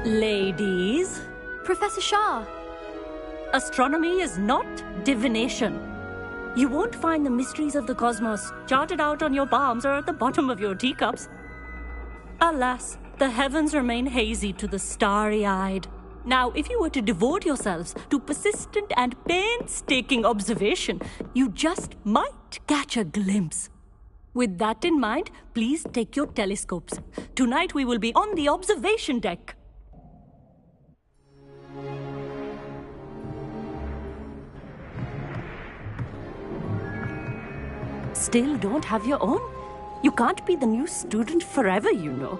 Ladies, Professor Shah. astronomy is not divination. You won't find the mysteries of the cosmos charted out on your palms or at the bottom of your teacups. Alas, the heavens remain hazy to the starry-eyed. Now, if you were to devote yourselves to persistent and painstaking observation, you just might catch a glimpse. With that in mind, please take your telescopes. Tonight we will be on the observation deck. Still don't have your own? You can't be the new student forever, you know.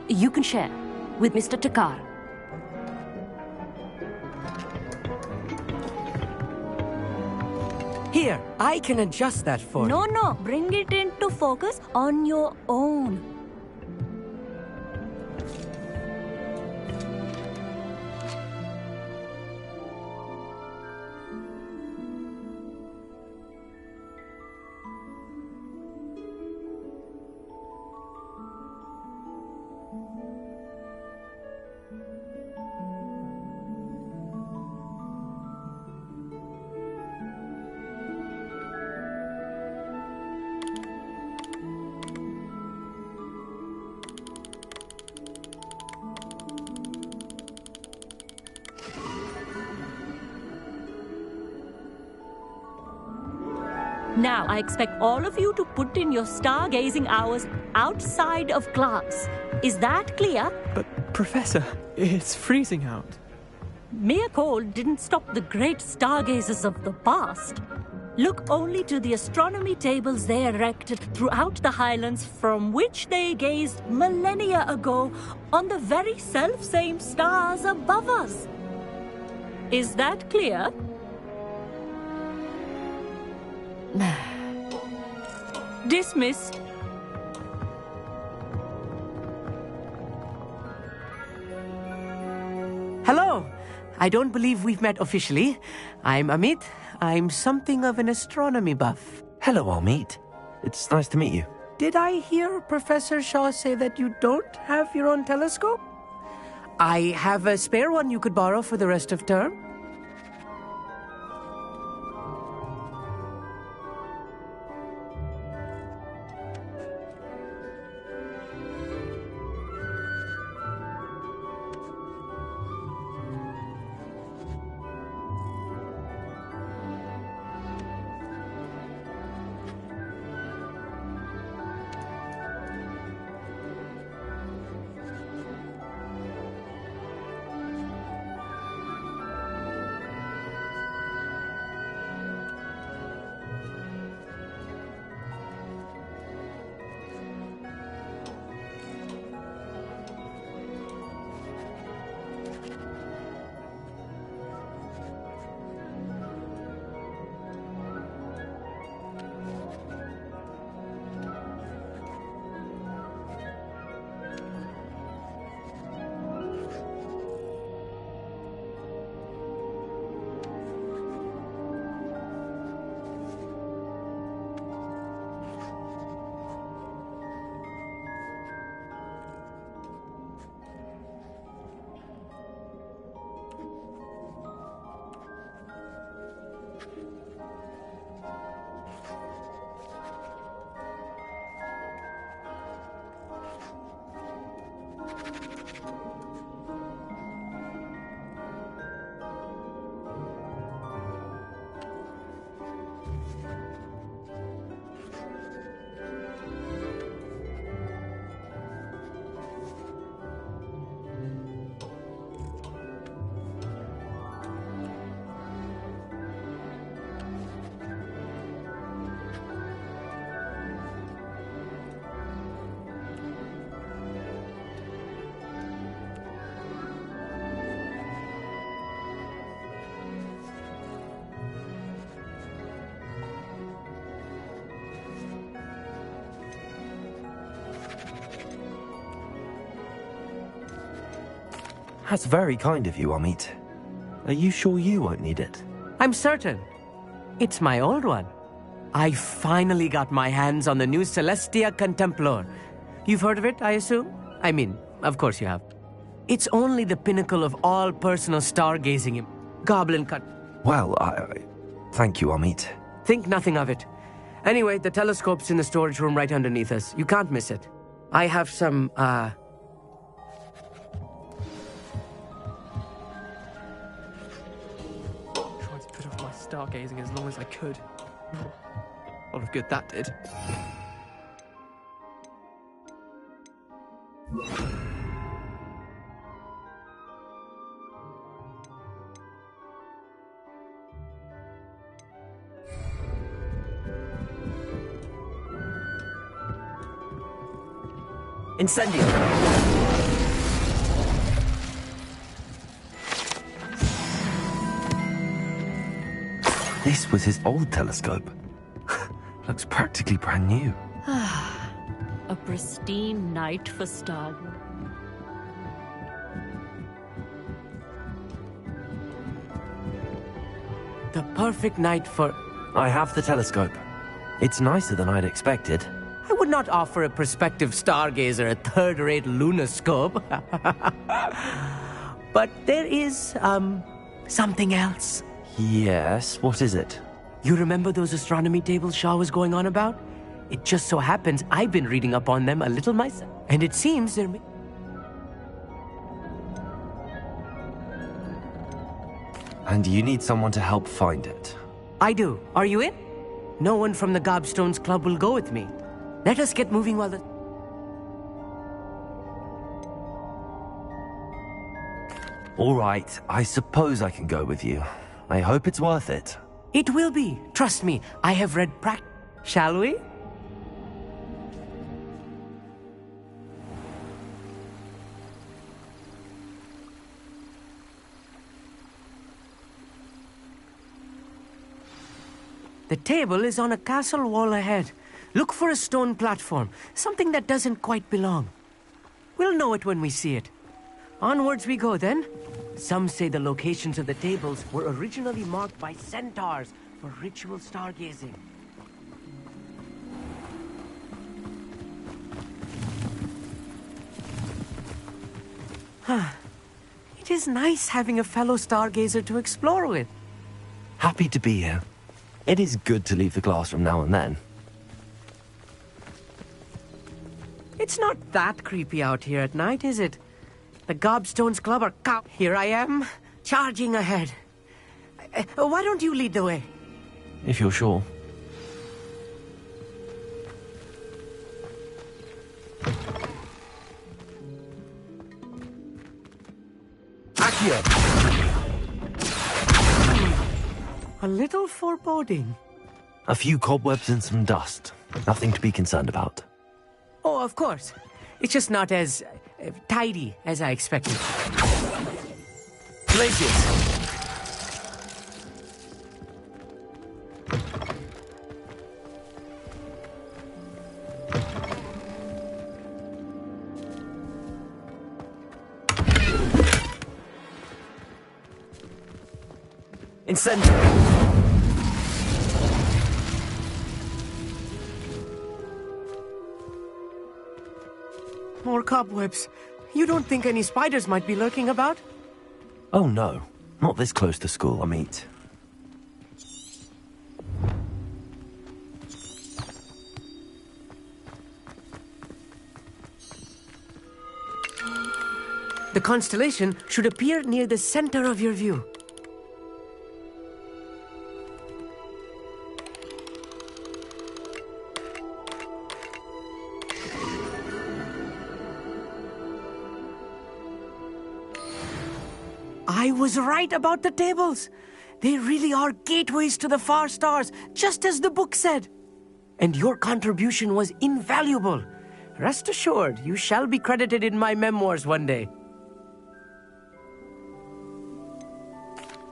You can share with Mr. Takar. Here, I can adjust that for you. No, bring it into focus on your own. Now, I expect all of you to put in your stargazing hours outside of class. Is that clear? But, Professor, it's freezing out. Mere cold didn't stop the great stargazers of the past. Look only to the astronomy tables they erected throughout the highlands from which they gazed millennia ago on the very self-same stars above us. Is that clear? Dismissed. Hello! I don't believe we've met officially. I'm Amit. I'm something of an astronomy buff. Hello, Amit. It's nice to meet you. Did I hear Professor Shaw say that you don't have your own telescope? I have a spare one you could borrow for the rest of term. That's very kind of you, Amit. Are you sure you won't need it? I'm certain. It's my old one. I finally got my hands on the new Celestia Contemplar. You've heard of it, I assume? I mean, of course you have. It's only the pinnacle of all personal stargazing. Goblin cut. Well, thank you, Amit. Think nothing of it. Anyway, the telescope's in the storage room right underneath us. You can't miss it. I have some, Tried to put off my stargazing as long as I could. A lot of good that did. Incendio! This was his old telescope. Looks practically brand new. A pristine night for stargazing. the perfect night for... I have the telescope. It's nicer than I'd expected. I would not offer a prospective stargazer a third-rate lunoscope. But there is, something else. Yes, what is it? You remember those astronomy tables Shaw was going on about? It just so happens I've been reading up on them a little myself. And it seems they're... And you need someone to help find it. I do. Are you in? No one from the Gobstones Club will go with me. Let us get moving while the... All right, I suppose I can go with you. I hope it's worth it. It will be. Trust me, I have read Shall we? The table is on a castle wall ahead. Look for a stone platform, something that doesn't quite belong. We'll know it when we see it. Onwards we go then. Some say the locations of the tables were originally marked by centaurs for ritual stargazing. It is nice having a fellow stargazer to explore with. Happy to be here. It is good to leave the classroom now and then. It's not that creepy out here at night, is it? The Gobstones Club are cow. Here I am, charging ahead. Why don't you lead the way? If you're sure. Accio! A little foreboding. A few cobwebs and some dust. Nothing to be concerned about. Oh, of course. It's just not as tidy as I expected. Glaciers! Incendio! More cobwebs. You don't think any spiders might be lurking about? Oh no, not this close to school, Amit. The constellation should appear near the center of your view. I was right about the tables. They really are gateways to the far stars, just as the book said. And your contribution was invaluable. Rest assured, you shall be credited in my memoirs one day.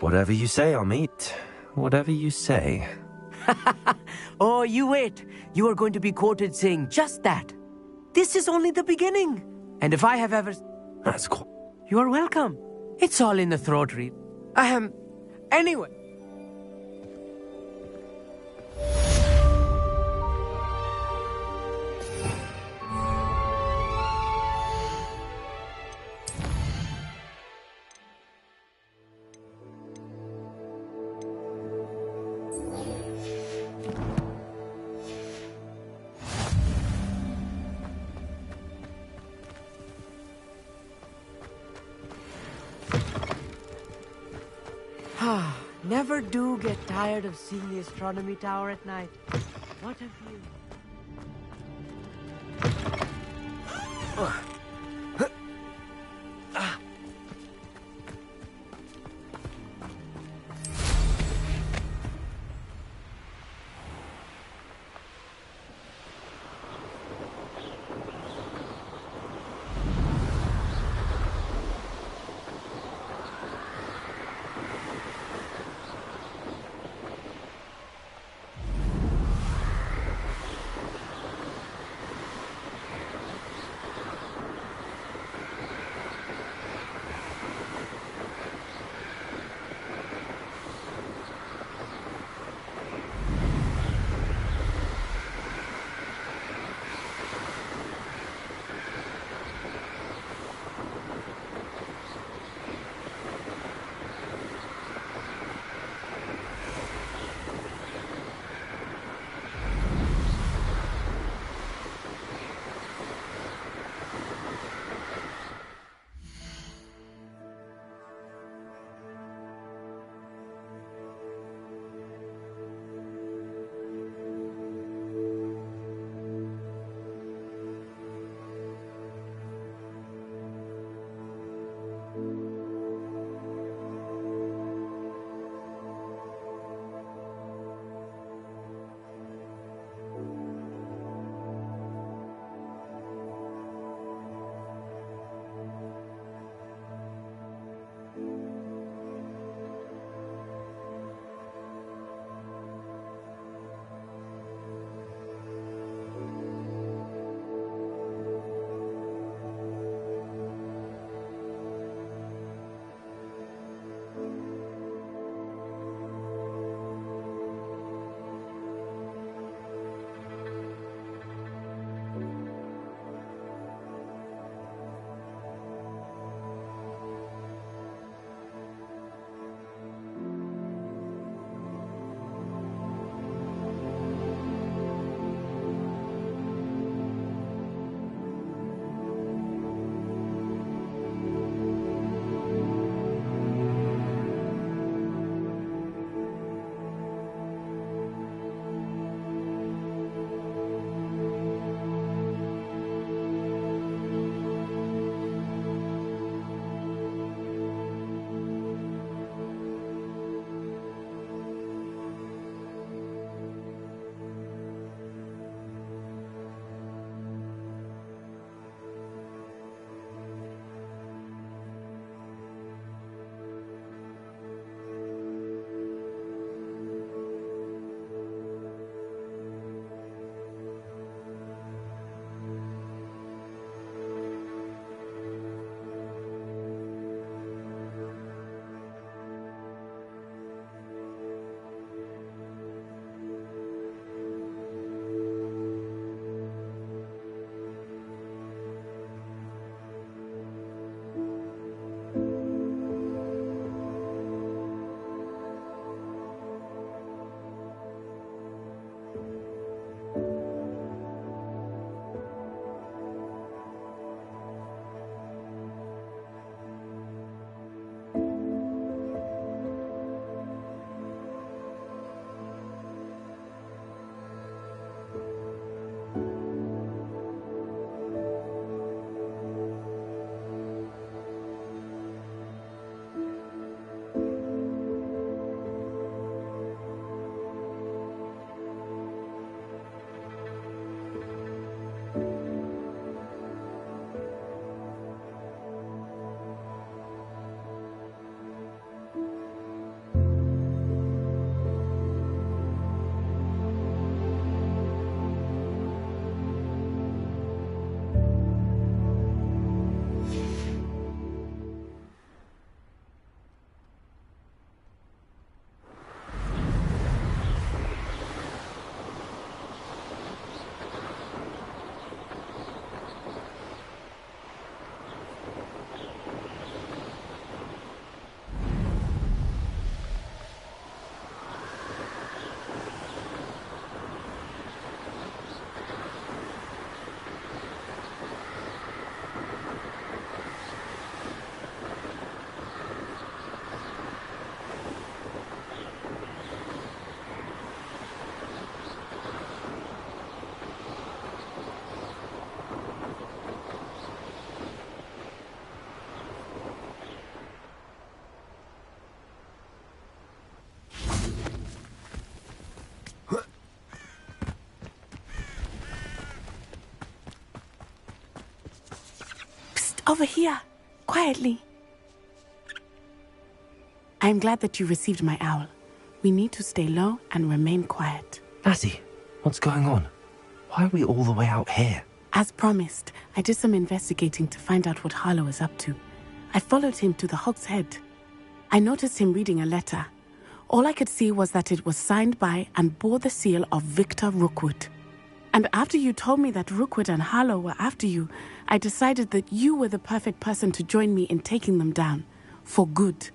Whatever you say, Amit. Whatever you say. Oh, you wait. You are going to be quoted saying just that. This is only the beginning. And if I have ever... That's cool. You are welcome. It's all in the throat read. Anyway. Never do get tired of seeing the astronomy tower at night. What a view. over here, quietly. I am glad that you received my owl. We need to stay low and remain quiet. Natty, what's going on? Why are we all the way out here? As promised, I did some investigating to find out what Harlow is up to. I followed him to the Hog's Head. I noticed him reading a letter. All I could see was that it was signed by and bore the seal of Victor Rookwood. And after you told me that Rookwood and Harlow were after you, I decided that you were the perfect person to join me in taking them down. For good.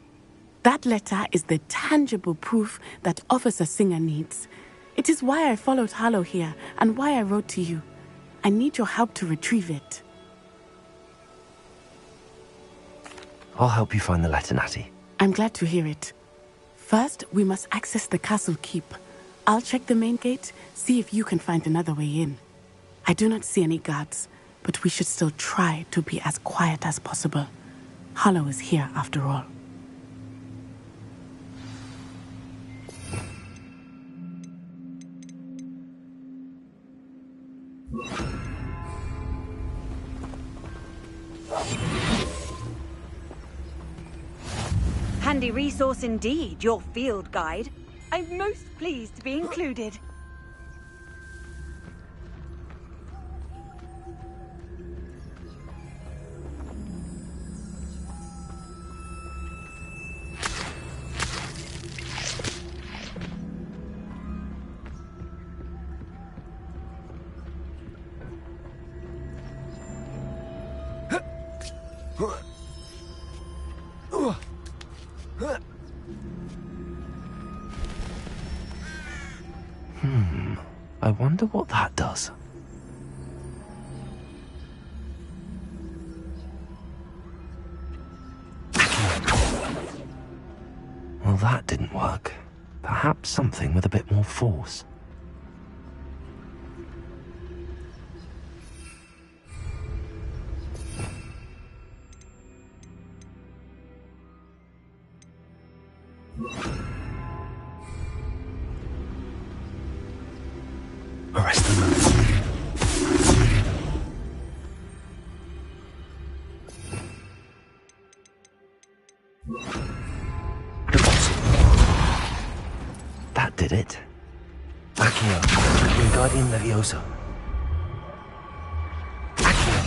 That letter is the tangible proof that Officer Singer needs. It is why I followed Harlow here and why I wrote to you. I need your help to retrieve it. I'll help you find the letter, Natty. I'm glad to hear it. First, we must access the castle keep. I'll check the main gate, see if you can find another way in. I do not see any guards, but we should still try to be as quiet as possible. Harlow is here after all. Handy resource indeed, your field guide. I'm most pleased to be included. I wonder what that does. Well, that didn't work. Perhaps something with a bit more force. Arrest the man. That did it. Accio, Wingardium Leviosa. Accio.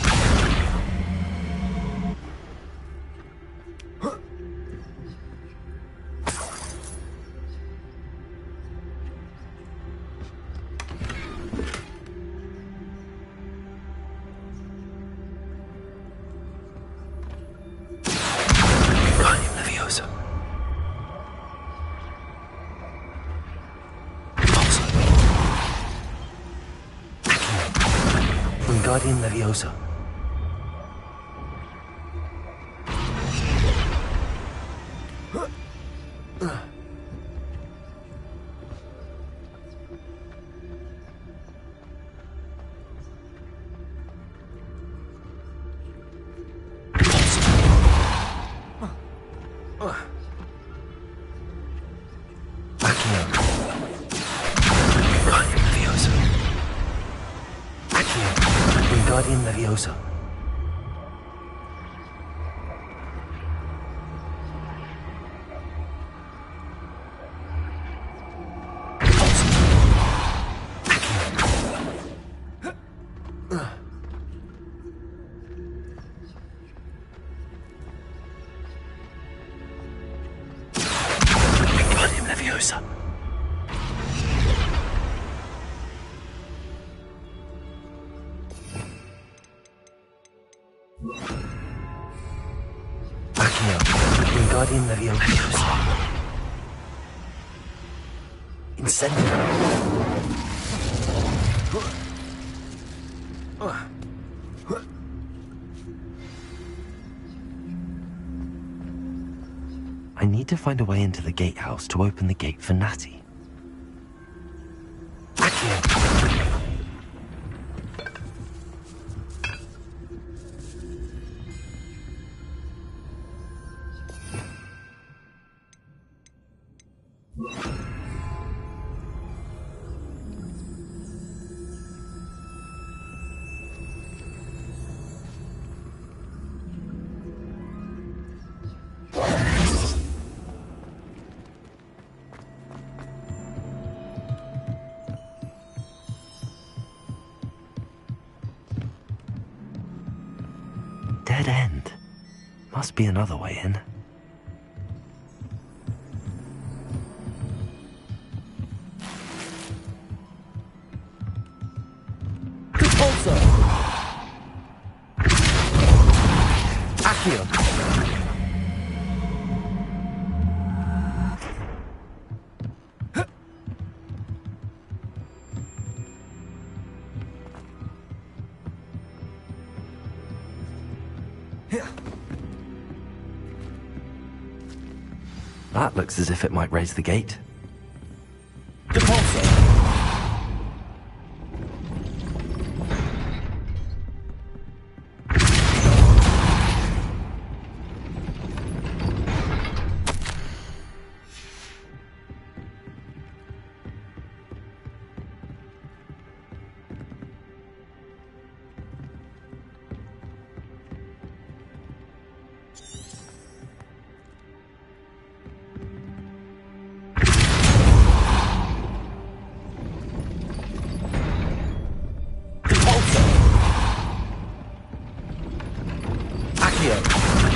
Wingardium Leviosa. Wingardium Leviosa. Wingardium Leviosa. Wingardium Leviosa. Wingardium Leviosa. Incendiary. I need to find a way into the gatehouse to open the gate for Natty. Accio. dead end. Must be another way in. Repulsor! Accio! That looks as if it might raise the gate. Repulsor!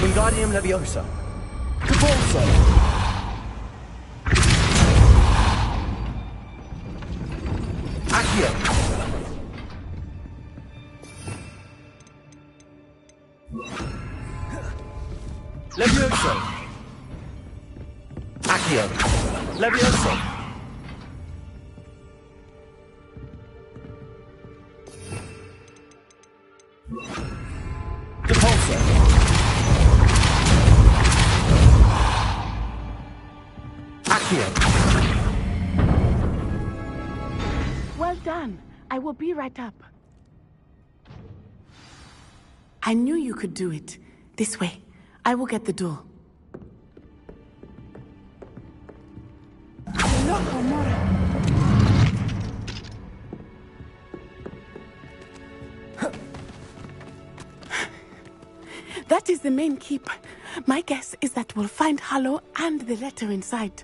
Wingardium Leviosa. Repulsor! Accio! Levioso! Accio! Levioso! Repulsor! Well done. I will be right up. I knew you could do it. This way. I will get the door. That is the main keep. My guess is that we'll find Harlow and the letter inside.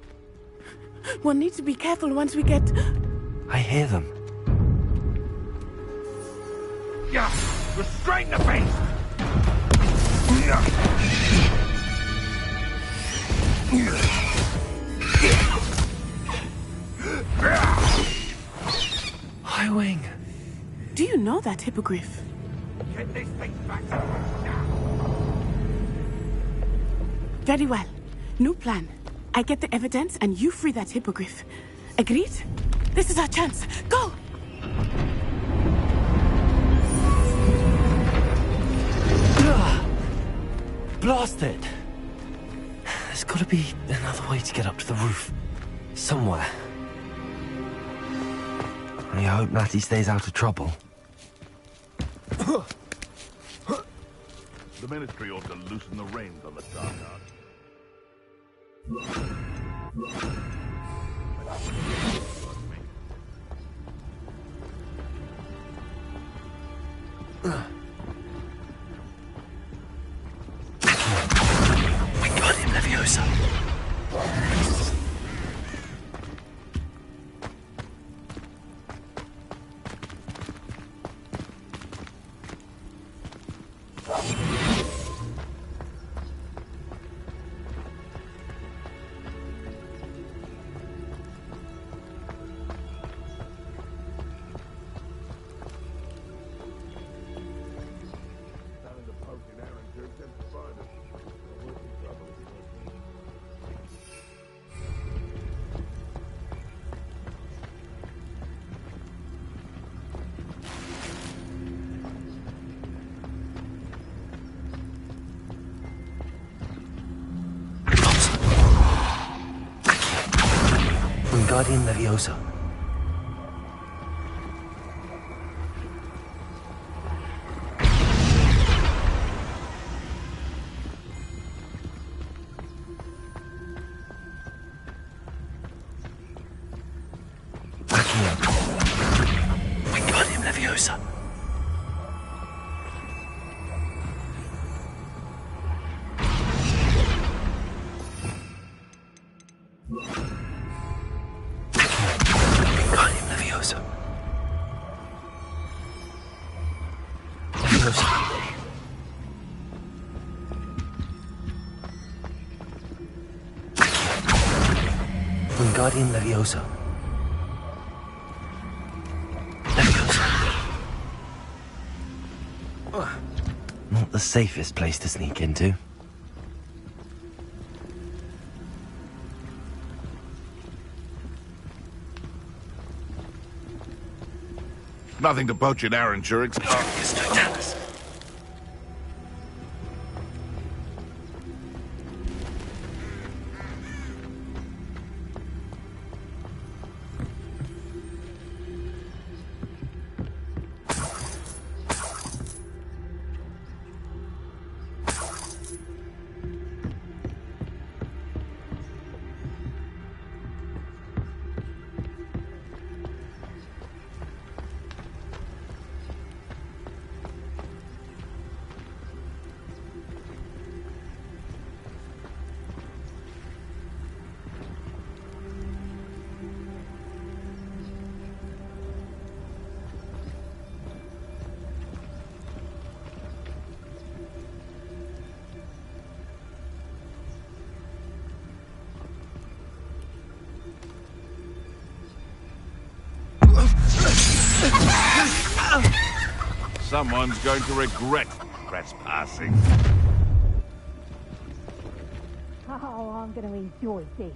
We'll need to be careful once we get... I hear them. Yeah! Restrain the beast! High Wing. Do you know that hippogriff? Get this thing back to Very well. New plan. I get the evidence and you free that hippogriff. Agreed? This is our chance. Go! Blast it! There's got to be another way to get up to the roof. Somewhere. I hope Natty stays out of trouble. The Ministry ought to loosen the reins on the Dark Art. We got him, Leviosa. Wingardium Leviosa. Wingardium Leviosa. Guardian Levioso. Levioso. Not the safest place to sneak into. Nothing to poach in Arrangeur. Glorious Totalis. Someone's going to regret trespassing. Oh, I'm going to enjoy this.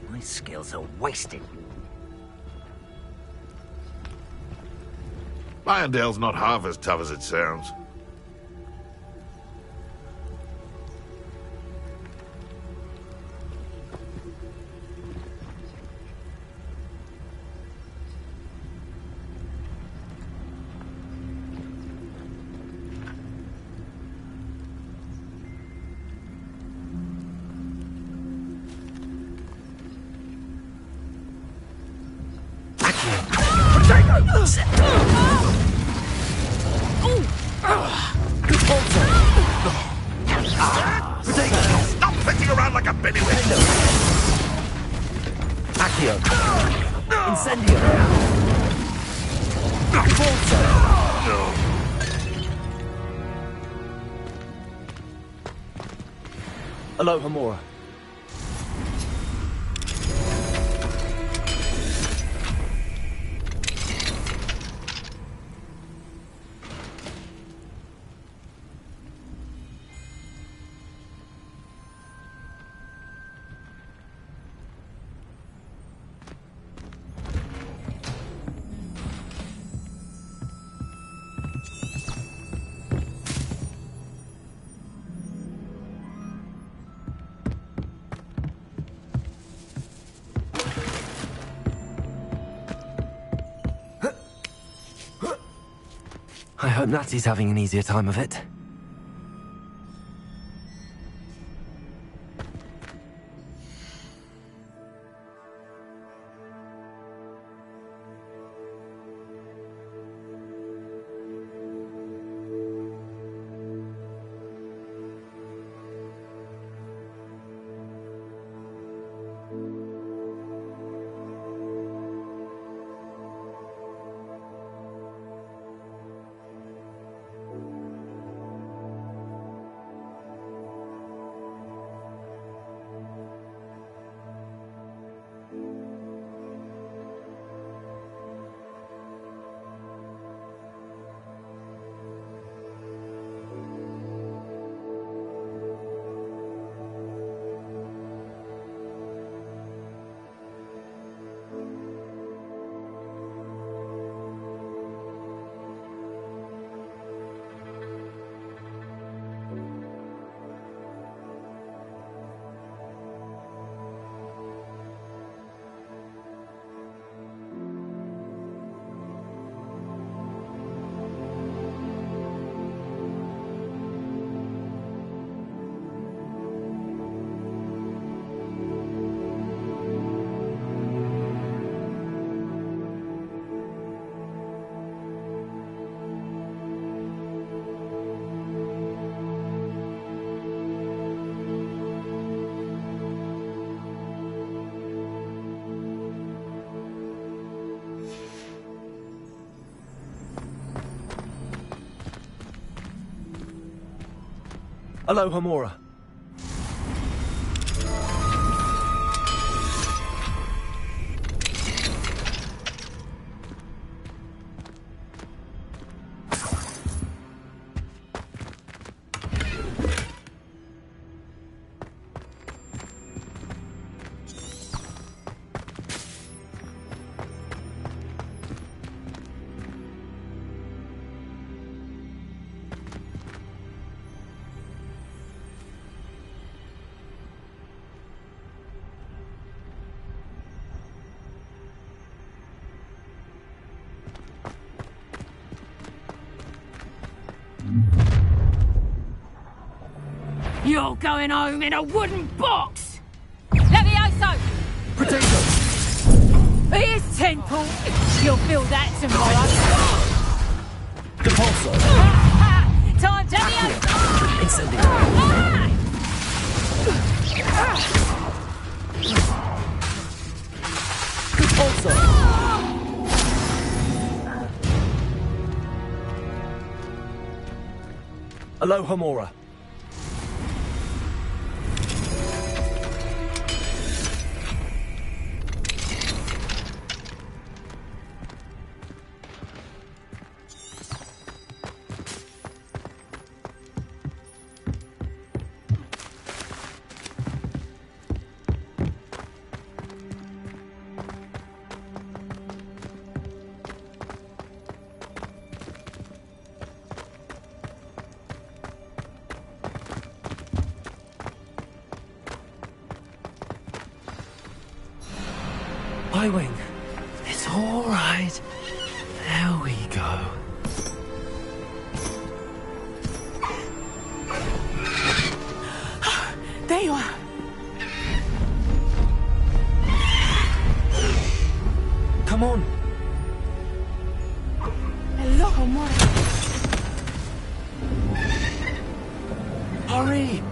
My skills are wasted. Irondale's not half as tough as it sounds. Stop fitting around like a pennywhiz! Accio. Incendio. Hello, Hamura. I hope Natsy's having an easier time of it. Aloha Mora. You're going home in a wooden box! Levioso! Potato! Here's 10 pool. You'll feel that tomorrow. Depulso! Time, Levioso! Incendio! Depulso! Aloha Mora. Wing. It's all right. There we go. There you are. Come on. Aloha Mora. Hurry.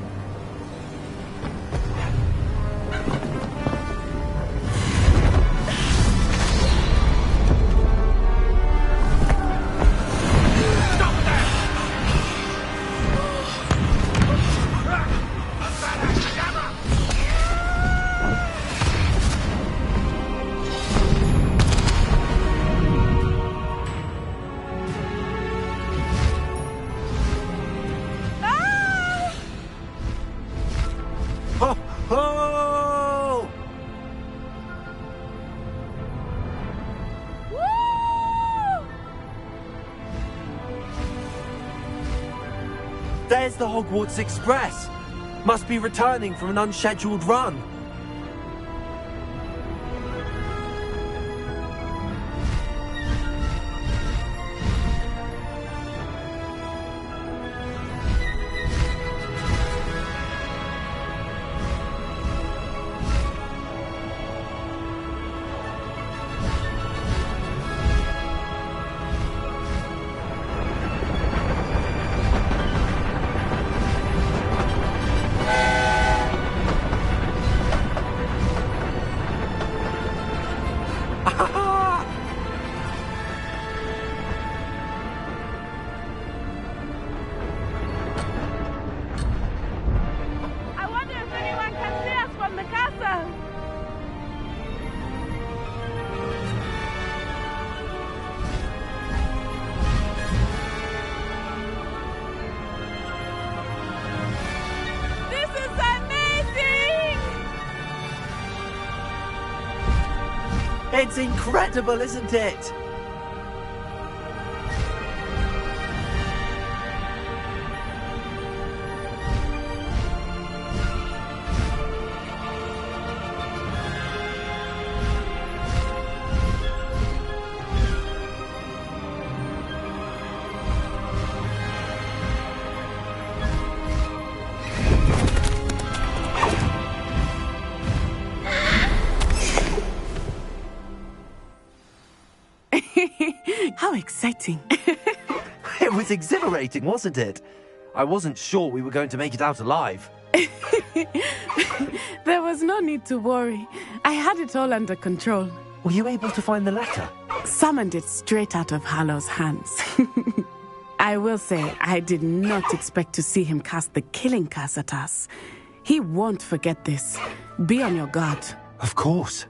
There's the Hogwarts Express. Must be returning from an unscheduled run. It's incredible, isn't it? How exciting. It was exhilarating, wasn't it? I wasn't sure we were going to make it out alive. There was no need to worry. I had it all under control. Were you able to find the letter? Summoned it straight out of Hallow's hands. I will say, I did not expect to see him cast the killing curse at us. He won't forget this. Be on your guard. Of course.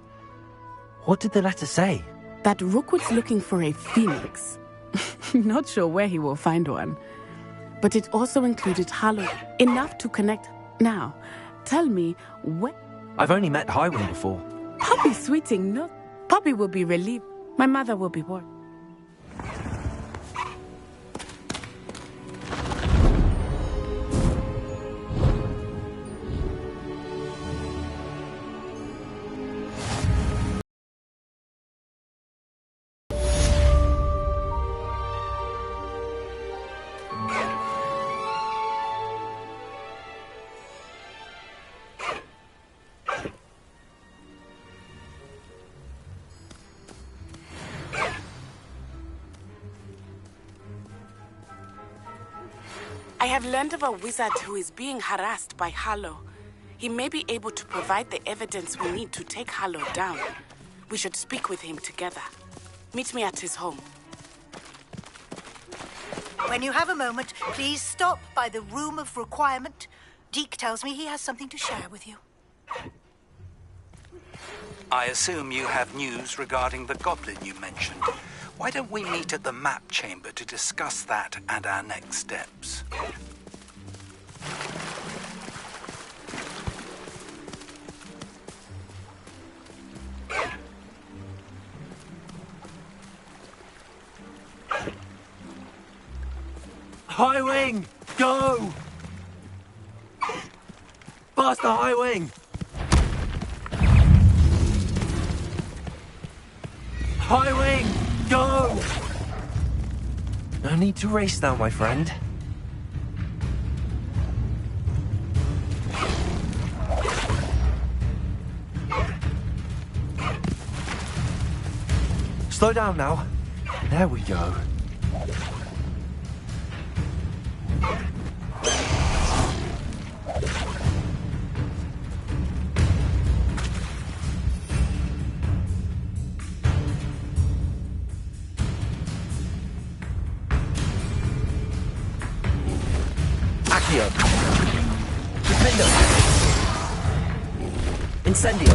What did the letter say? That Rookwood's looking for a phoenix. Not sure where he will find one. But it also included Harlow, enough to connect. Now, tell me, what... I've only met Highwing before. Poppy Sweeting, no. Poppy will be relieved. My mother will be worried. I have learned of a wizard who is being harassed by Harlow. He may be able to provide the evidence we need to take Harlow down. We should speak with him together. Meet me at his home. When you have a moment, please stop by the Room of Requirement. Deke tells me he has something to share with you. I assume you have news regarding the goblin you mentioned. Why don't we meet at the map chamber to discuss that and our next steps? Highwing! Go! Faster, Highwing! Highwing! Go! No need to race now, my friend. Slow down now. There we go. Accio. Defender. Incendio.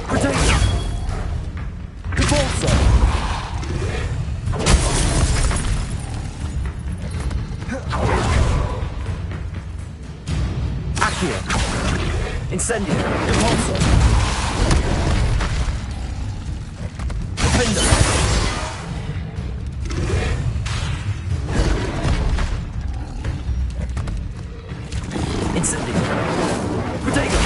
Protego. Convulso. Accio. Incendio. Convulso. Defender. Incendio. Protego.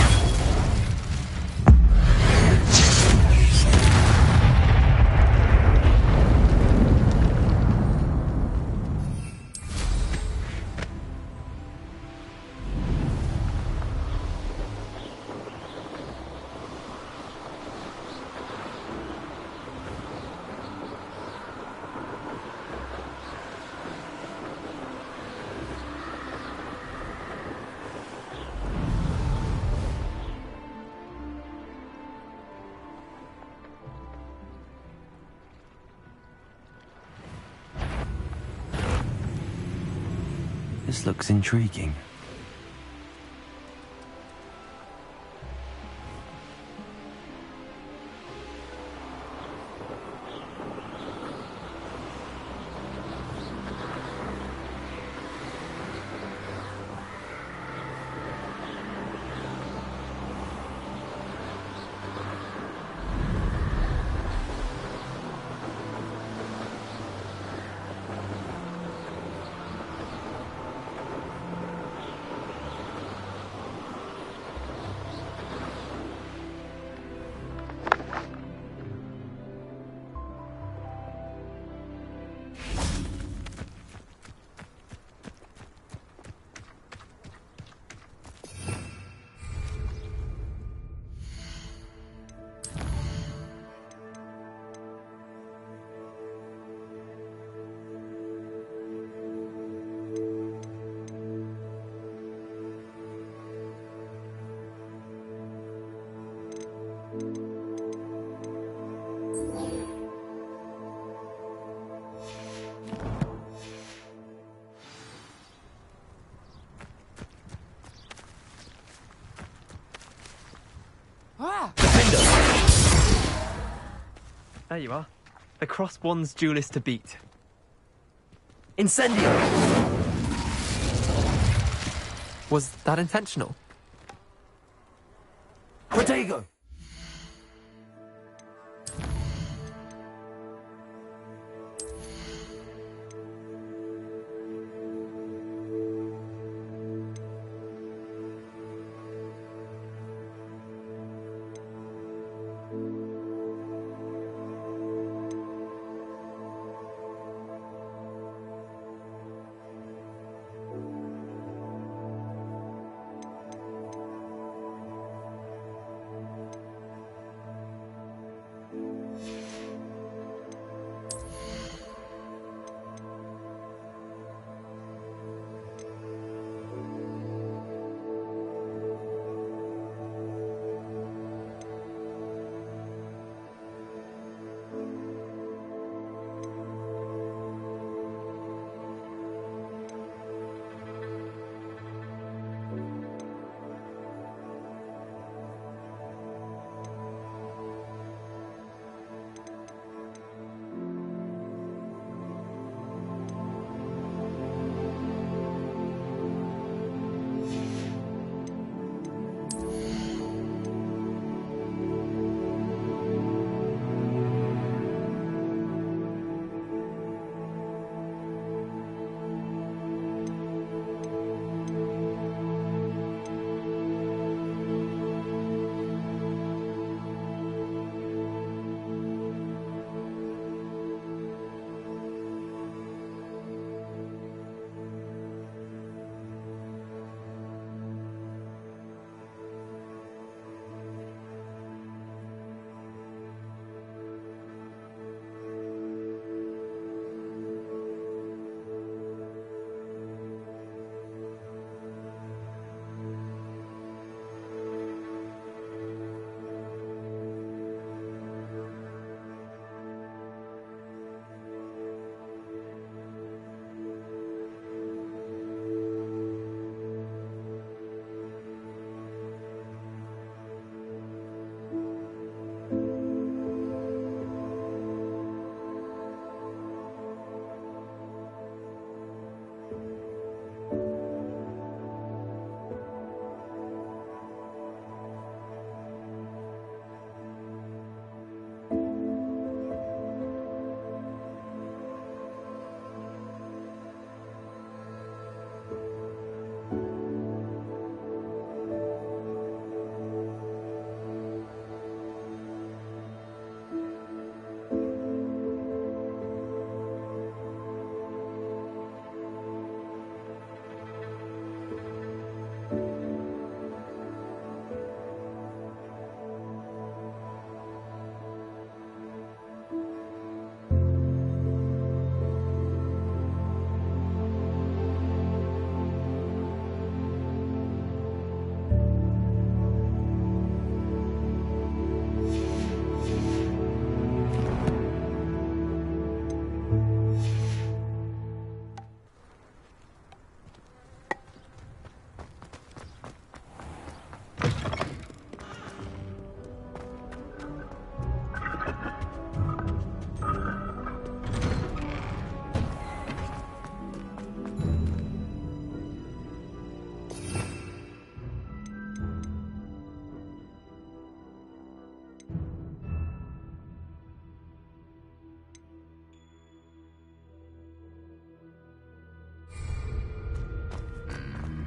This looks intriguing. There you are. The cross-wands duelist to beat. Incendio! Was that intentional? Protego!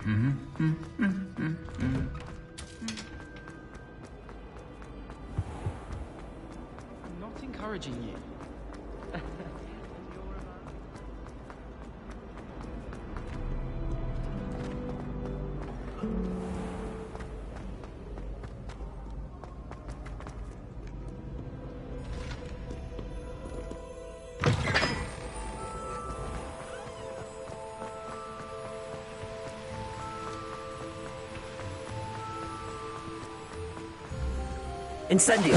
I'm not encouraging you. Incendio!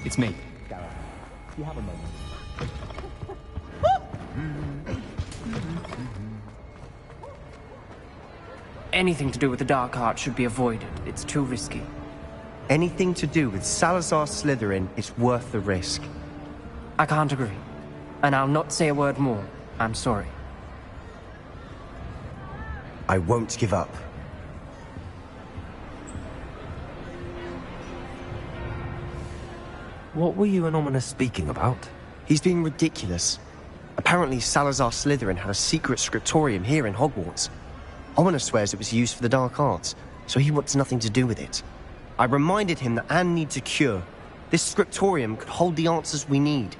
It's me, Gareth. Do you have a moment? Anything to do with the dark art should be avoided. It's too risky. Anything to do with Salazar Slytherin is worth the risk. I can't agree. And I'll not say a word more. I'm sorry. I won't give up. What were you and Ominous speaking about? He's being ridiculous. Apparently Salazar Slytherin had a secret scriptorium here in Hogwarts. Ominous swears it was used for the dark arts, so he wants nothing to do with it. I reminded him that Anne needs a cure. This scriptorium could hold the answers we need.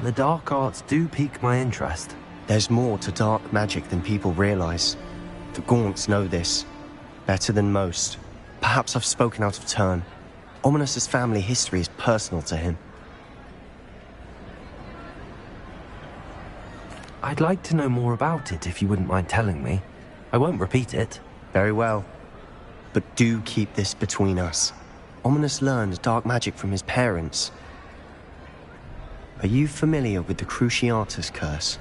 The dark arts do pique my interest. There's more to dark magic than people realize. The Gaunts know this. Better than most. Perhaps I've spoken out of turn. Ominous's family history is personal to him. I'd like to know more about it if you wouldn't mind telling me. I won't repeat it. Very well. But do keep this between us. Ominous learned dark magic from his parents. Are you familiar with the Cruciatus Curse?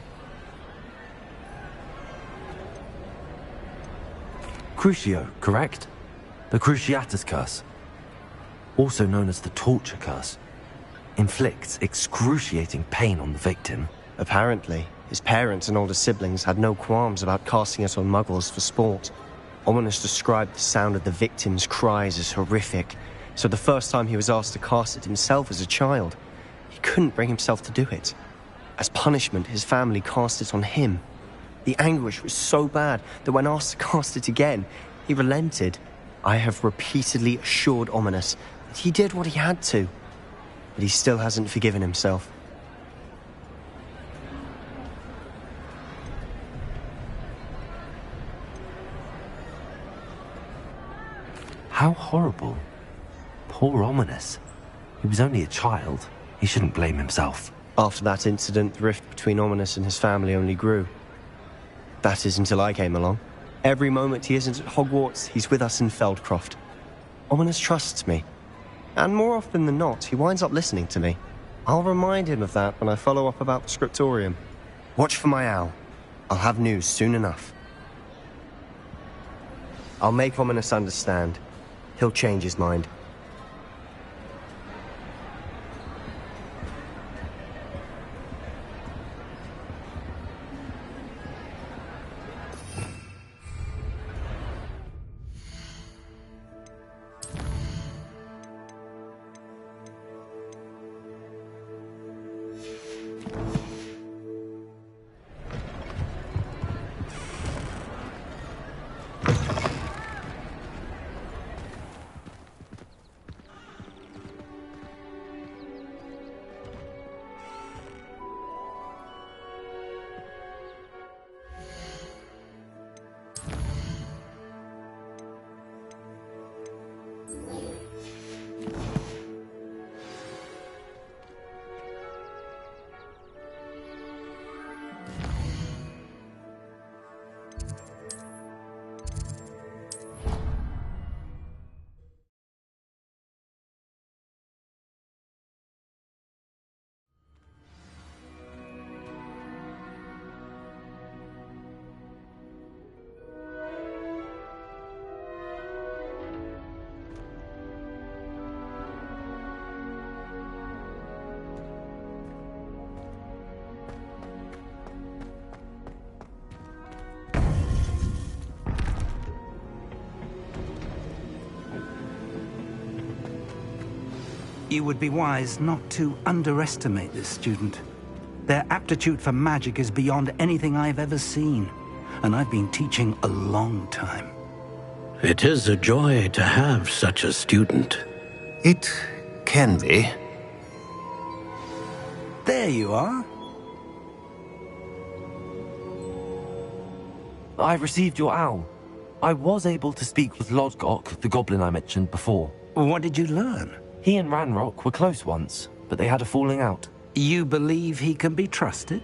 Crucio, correct? The Cruciatus Curse. Also known as the Torture Curse. Inflicts excruciating pain on the victim. Apparently, his parents and older siblings had no qualms about casting it on muggles for sport. Ominous described the sound of the victim's cries as horrific, so the first time he was asked to cast it himself as a child, he couldn't bring himself to do it. As punishment, his family cast it on him. The anguish was so bad that when asked to cast it again, he relented. I have repeatedly assured Ominous that he did what he had to, but he still hasn't forgiven himself. How horrible. Poor Ominous. He was only a child. He shouldn't blame himself. After that incident, the rift between Ominous and his family only grew. That is until I came along. Every moment he isn't at Hogwarts, he's with us in Feldcroft. Ominous trusts me. And more often than not, he winds up listening to me. I'll remind him of that when I follow up about the scriptorium. Watch for my owl. I'll have news soon enough. I'll make Ominous understand. He'll change his mind. You would be wise not to underestimate this student. Their aptitude for magic is beyond anything I've ever seen, and I've been teaching a long time. It is a joy to have such a student. It can be. There you are. I received your owl. I was able to speak with Lodgok, the goblin I mentioned before. What did you learn? He and Ranrock were close once, but they had a falling out. You believe he can be trusted?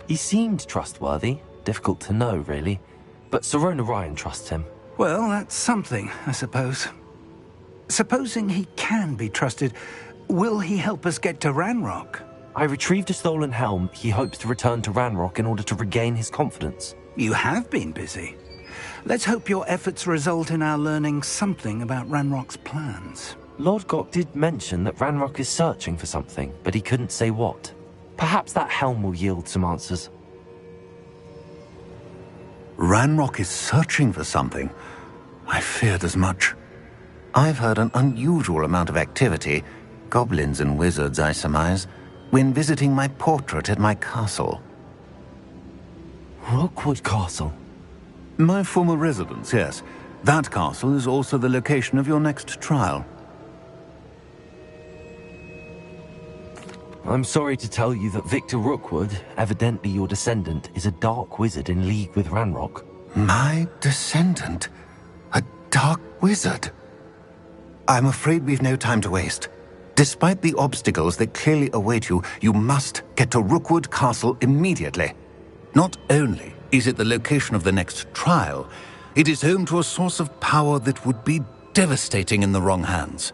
He seemed trustworthy. Difficult to know, really. But Sirona Ryan trusts him. Well, that's something, I suppose. Supposing he can be trusted, will he help us get to Ranrock? I retrieved a stolen helm. He hopes to return to Ranrock in order to regain his confidence. You have been busy. Let's hope your efforts result in our learning something about Ranrock's plans. Lord Gok did mention that Ranrock is searching for something, but he couldn't say what. Perhaps that helm will yield some answers. Ranrock is searching for something. I feared as much. I've heard an unusual amount of activity, goblins and wizards, I surmise, when visiting my portrait at my castle. Rookwood Castle? My former residence, yes. That castle is also the location of your next trial. I'm sorry to tell you that Victor Rookwood, evidently your descendant, is a dark wizard in league with Ranrock. My descendant? A dark wizard? I'm afraid we've no time to waste. Despite the obstacles that clearly await you, you must get to Rookwood Castle immediately. Not only is it the location of the next trial, it is home to a source of power that would be devastating in the wrong hands.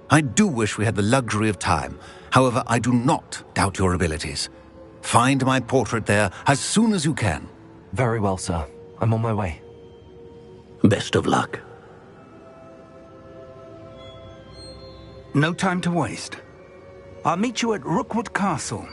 I do wish we had the luxury of time. However, I do not doubt your abilities. Find my portrait there as soon as you can. Very well, sir. I'm on my way. Best of luck. No time to waste. I'll meet you at Rookwood Castle.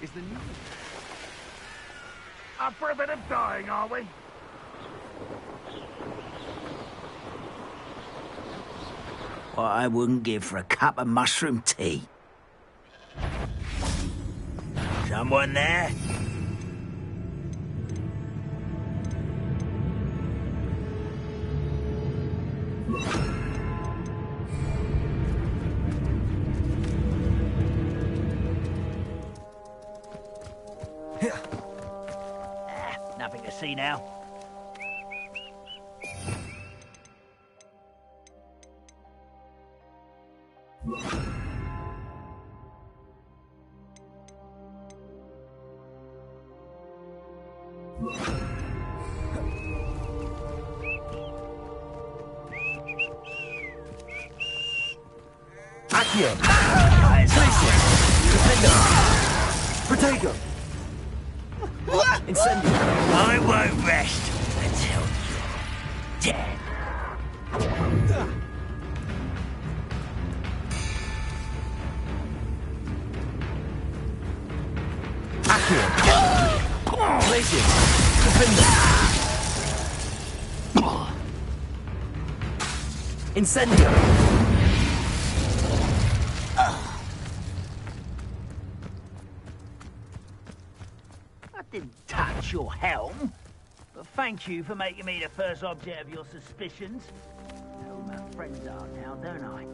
Is the new... Up for a bit of dying, are we? What I wouldn't give for a cup of mushroom tea. Someone there? see now. Accio! Protego! Incendio! I won't rest until you're dead. Accio! Glacius! Defender! Incendio! I didn't touch your helm, but thank you for making me the first object of your suspicions. I know who my friends are now, don't I?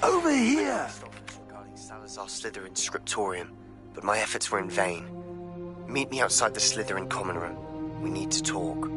Over here! Regarding Salazar Slytherin's scriptorium, but my efforts were in vain. Meet me outside the Slytherin common room. We need to talk.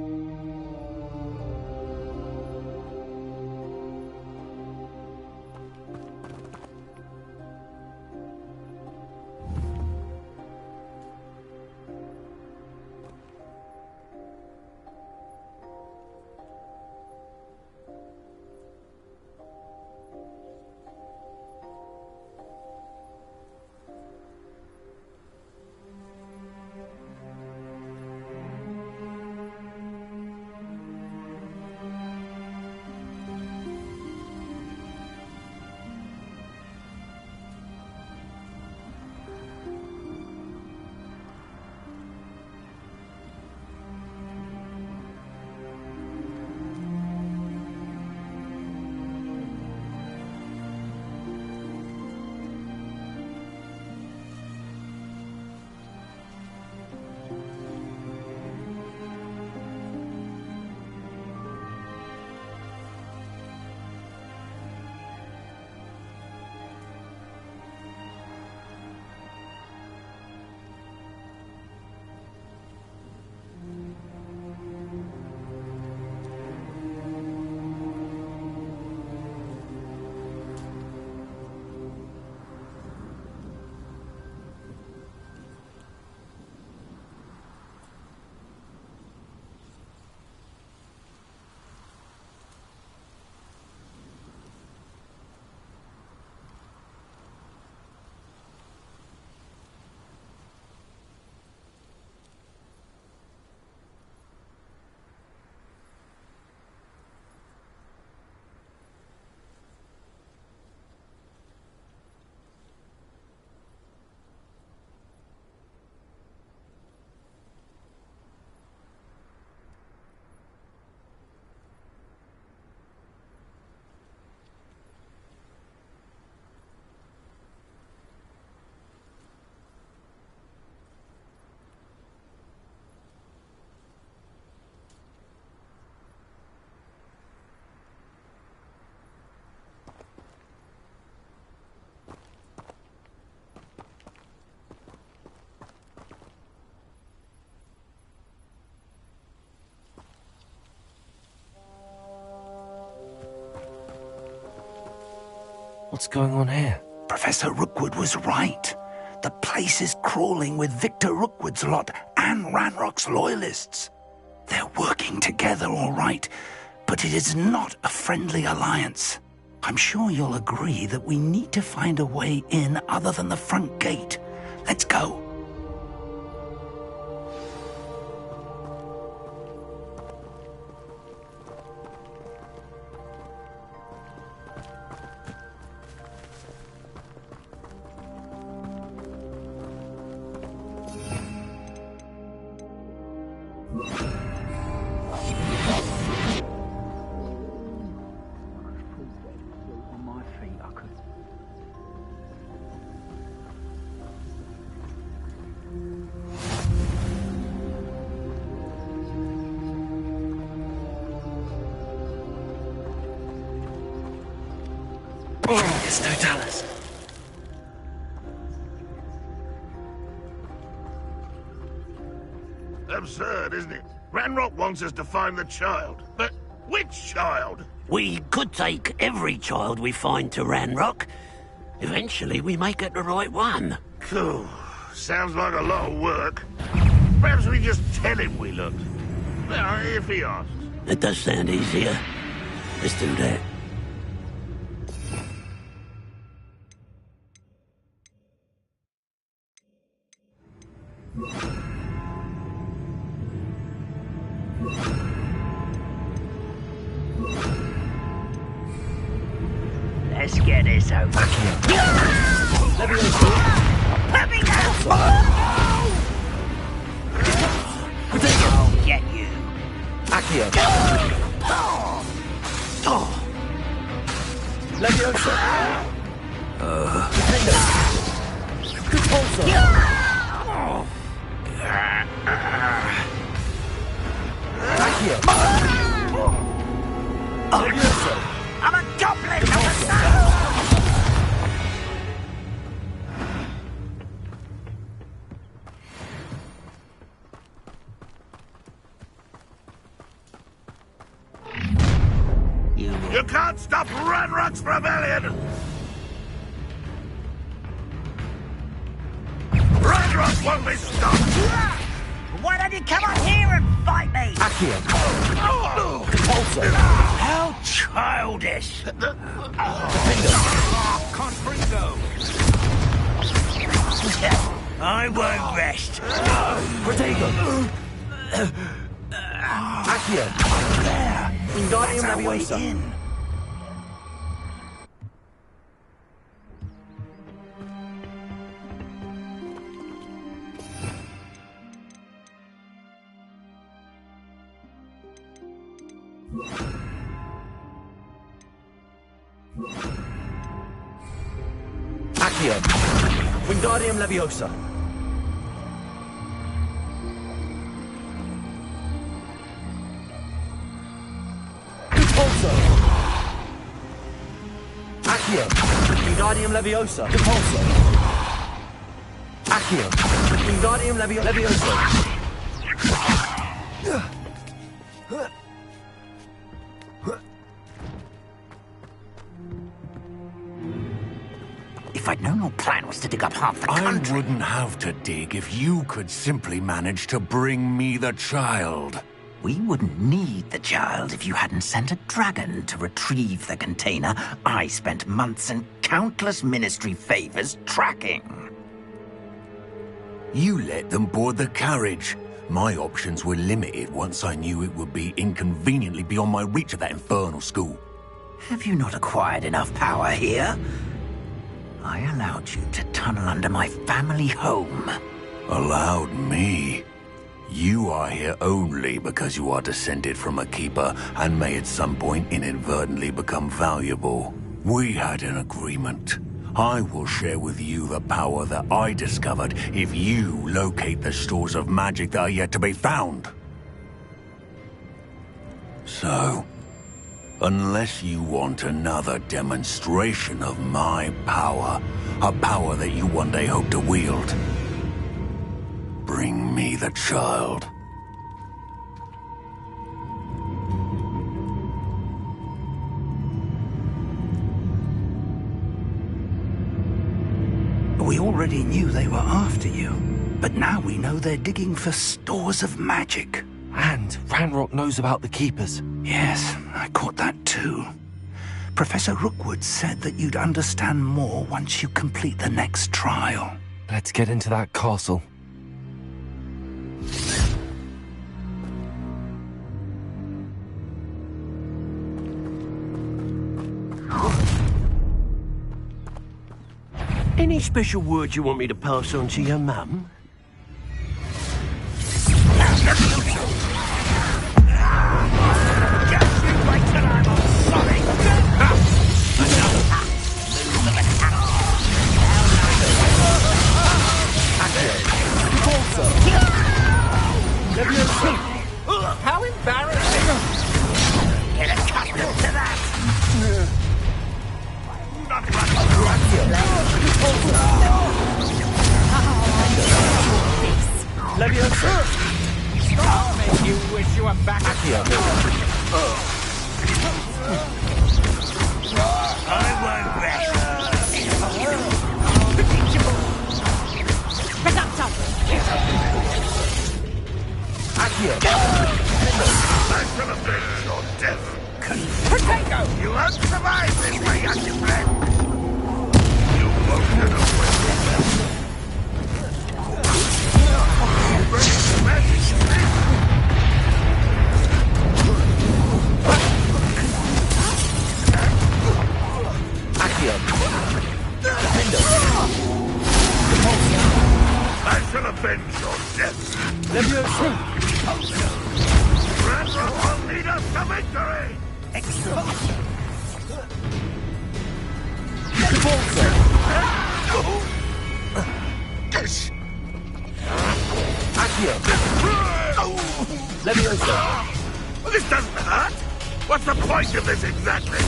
What's going on here? Professor Rookwood was right. The place is crawling with Victor Rookwood's lot and Ranrock's loyalists. They're working together, all right, but it is not a friendly alliance. I'm sure you'll agree that we need to find a way in other than the front gate. Let's go. It's Totalis. Absurd, isn't it? Ranrock wants us to find the child. But which child? We could take every child we find to Ranrock. Eventually, we may get the right one. Cool. Sounds like a lot of work. Perhaps we just tell him we looked. Well, if he asks. It does sound easier. Let's do that. Let's get this over. Let me go. I'll get you. Accio. Leviosa. Repulsor. Accio. Leviosa. I'm a goblin! I'm a You can't stop Ranrock's rebellion! Ranrock won't be stopped! Why don't you come up here and fight me? Accio. Repulsor. How childish! Confringo. I won't rest. Protego. Accio. There. Wingardium That's our way Leviosa. in. Accio. Wingardium Leviosa. Repulsor. Accio. Wingardium Leviosa. Repulsor. Accio. Wingardium Leviosa. If I'd known your plan was to dig up half the country... I wouldn't have to dig if you could simply manage to bring me the child. We wouldn't need the child if you hadn't sent a dragon to retrieve the container I spent months and countless ministry favors tracking. You let them board the carriage. My options were limited once I knew it would be inconveniently beyond my reach at that infernal school. Have you not acquired enough power here? I allowed you to tunnel under my family home. Allowed me? You are here only because you are descended from a keeper and may at some point inadvertently become valuable. We had an agreement. I will share with you the power that I discovered if you locate the stores of magic that are yet to be found. So, unless you want another demonstration of my power, a power that you one day hope to wield, bring me the child. We already knew they were after you, but now we know they're digging for stores of magic. And Ranrock knows about the Keepers. Yes, I caught that too. Professor Rookwood said that you'd understand more once you complete the next trial. Let's get into that castle. Any special words you want me to pass on to your mum? How embarrassing! Get accustomed to that! Leviosa! Stop! Make you wish you were back at here. I won't rest. Reducto! Accio! I shall avenge your death. Potato! You won't survive this way, young friend. You won't get away with them. Magic stick! Accio! Defendo! I shall avenge your death. Leviosa! Ranrock will lead us to victory! Repulsor! Accio! Leviosa! This doesn't hurt! What's the point of this exactly?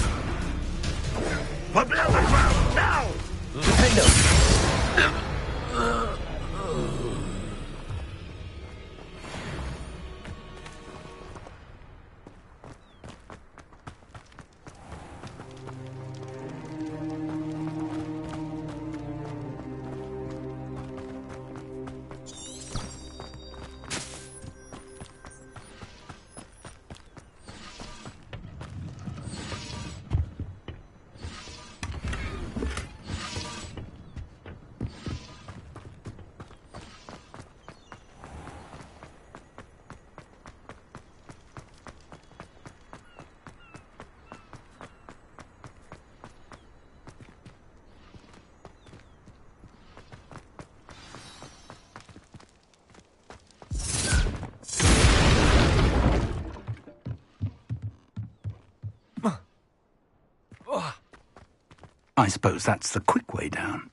Put me on the ground, now! Defendo! I suppose that's the quick way down.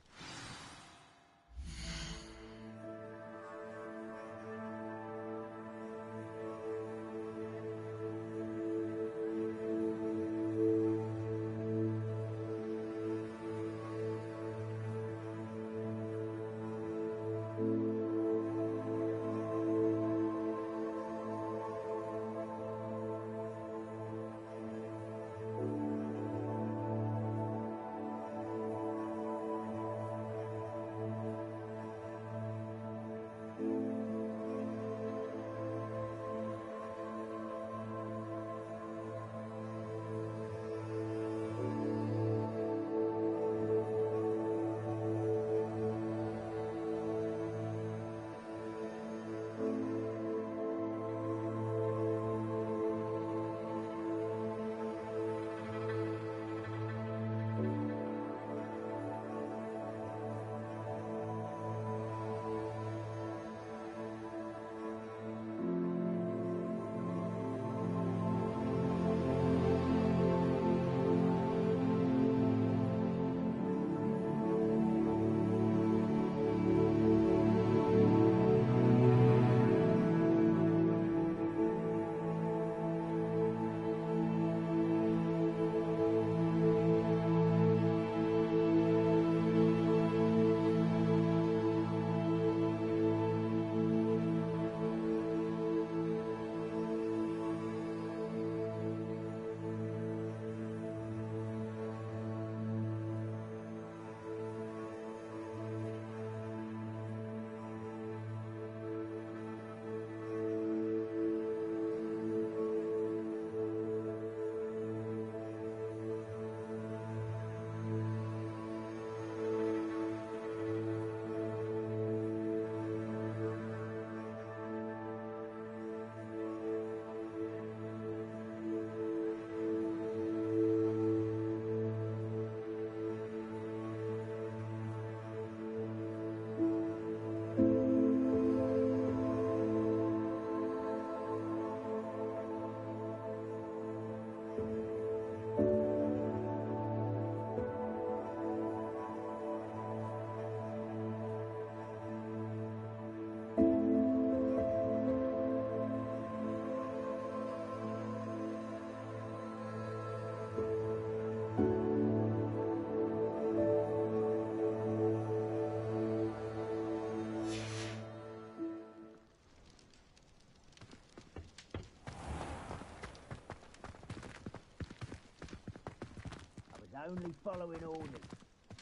only following orders.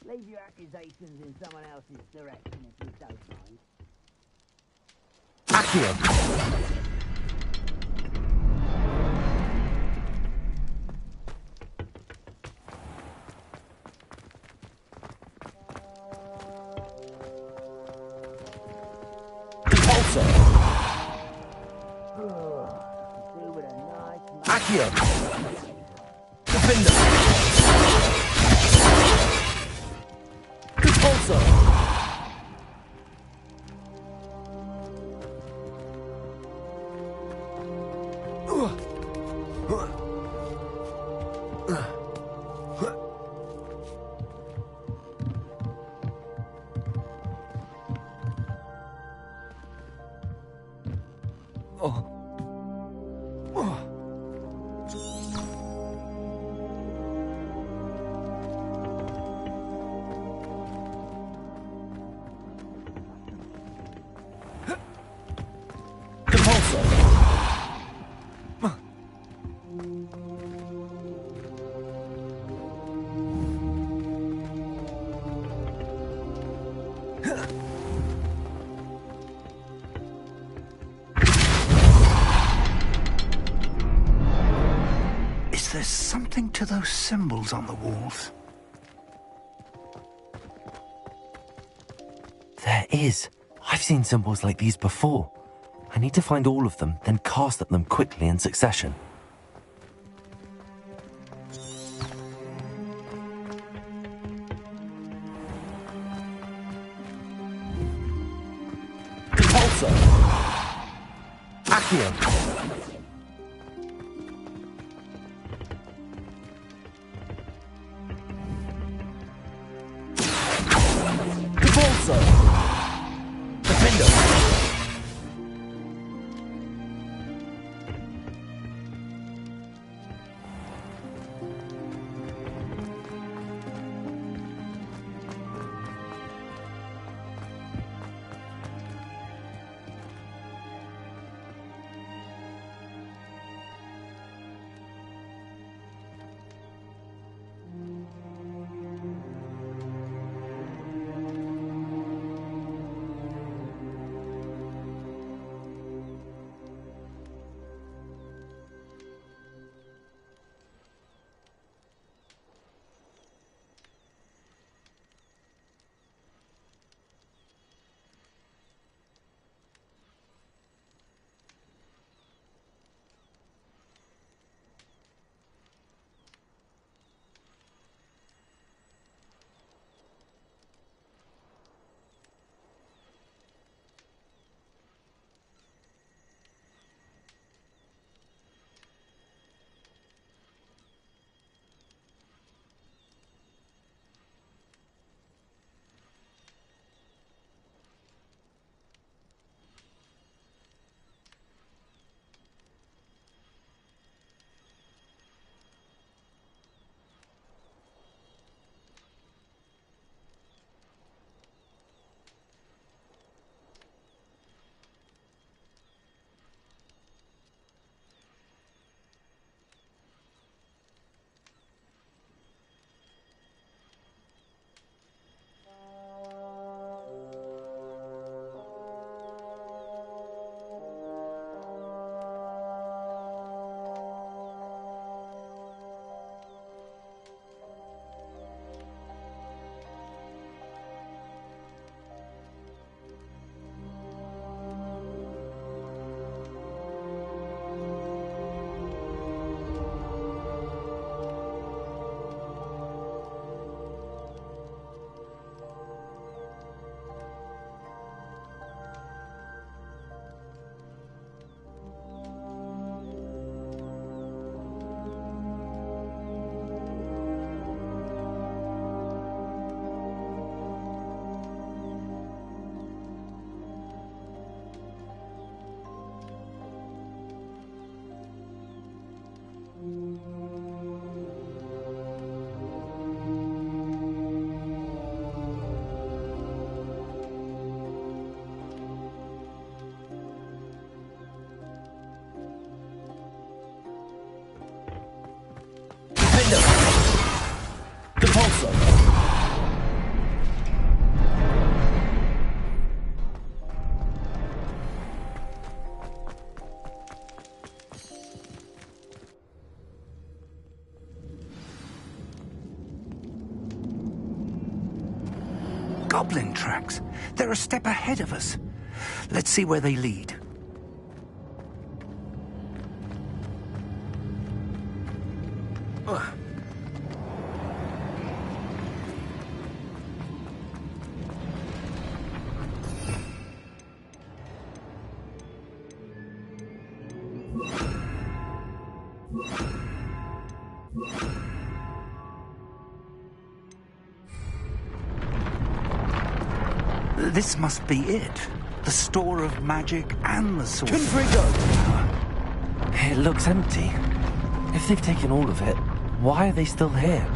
Leave your accusations in someone else's direction if you don't mind. Accio! Accio! Defender! Repulsor! Is there something to those symbols on the walls? There is. I've seen symbols like these before. I need to find all of them, then cast at them quickly in succession. Repulsor! Accio! goblin tracks. They're a step ahead of us. Let's see where they lead. This must be it. The store of magic and the source. It looks empty. If they've taken all of it, why are they still here?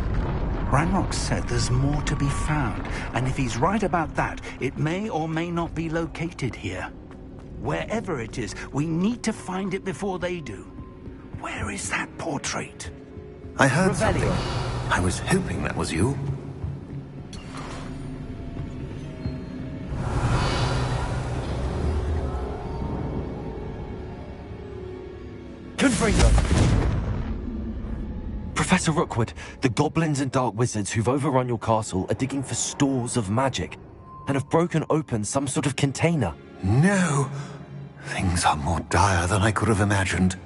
Ranrock said there's more to be found, and if he's right about that, it may or may not be located here. Wherever it is, we need to find it before they do. Where is that portrait? I heard something. I was hoping that was you. Confringo! Professor Rookwood, the goblins and dark wizards who've overrun your castle are digging for stores of magic and have broken open some sort of container. No! Things are more dire than I could have imagined.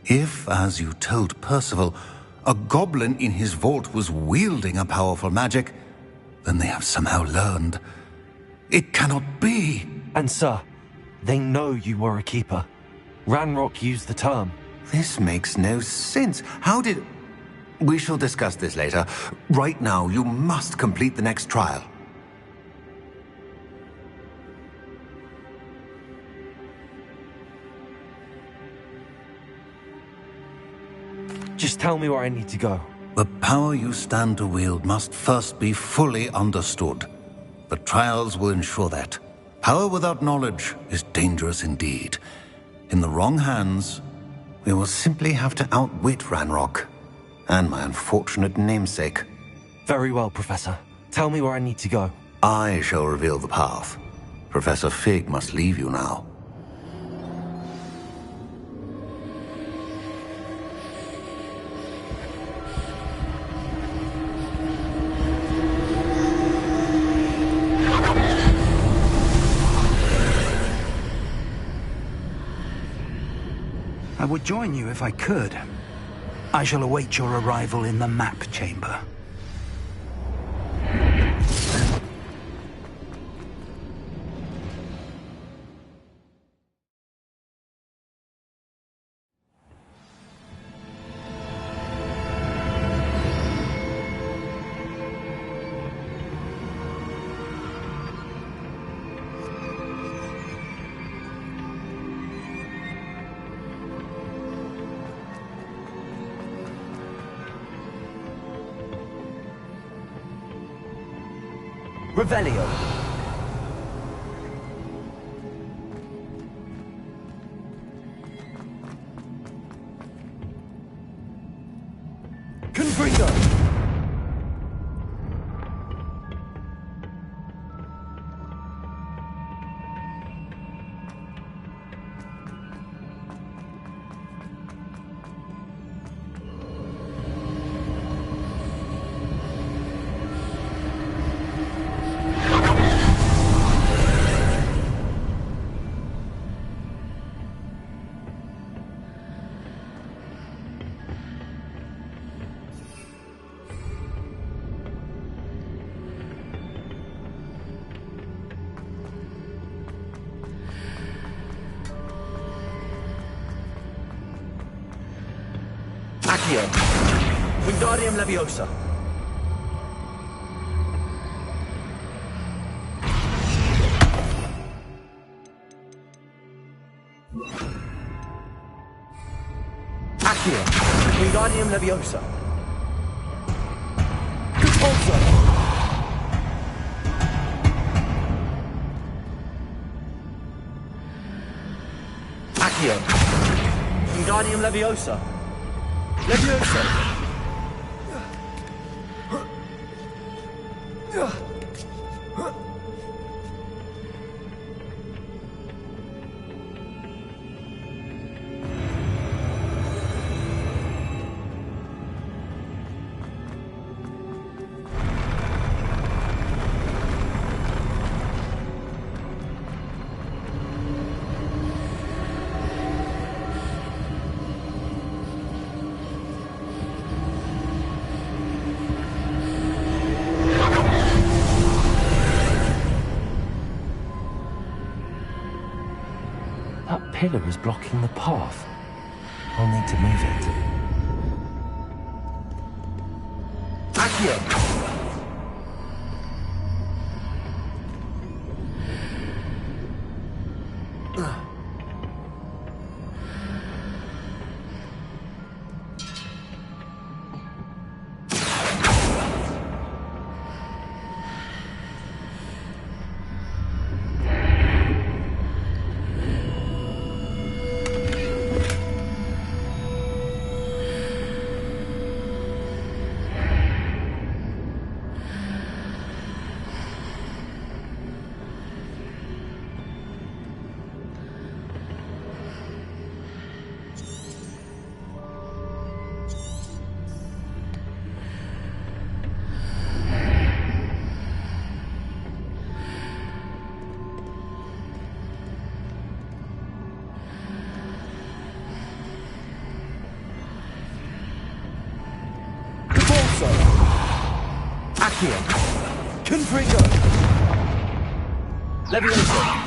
If, as you told Percival, a goblin in his vault was wielding a powerful magic, then they have somehow learned. It cannot be! And sir, they know you were a keeper. Ranrock used the term. This makes no sense. How did... We shall discuss this later. Right now, you must complete the next trial. Just tell me where I need to go. The power you stand to wield must first be fully understood. The trials will ensure that. Power without knowledge is dangerous indeed. In the wrong hands, we will simply have to outwit Ranrock and my unfortunate namesake. Very well, Professor. Tell me where I need to go. I shall reveal the path. Professor Fig must leave you now. I would join you if I could. I shall await your arrival in the map chamber. Revelio. Confringo. Accio. Wingardium Leviosa. Accio. Wingardium Leviosa. Compulso. Accio. Wingardium Leviosa. Leviosa! That pillar is blocking the path. I'll need to move it. Accio! Accio! Confringo! Levioso!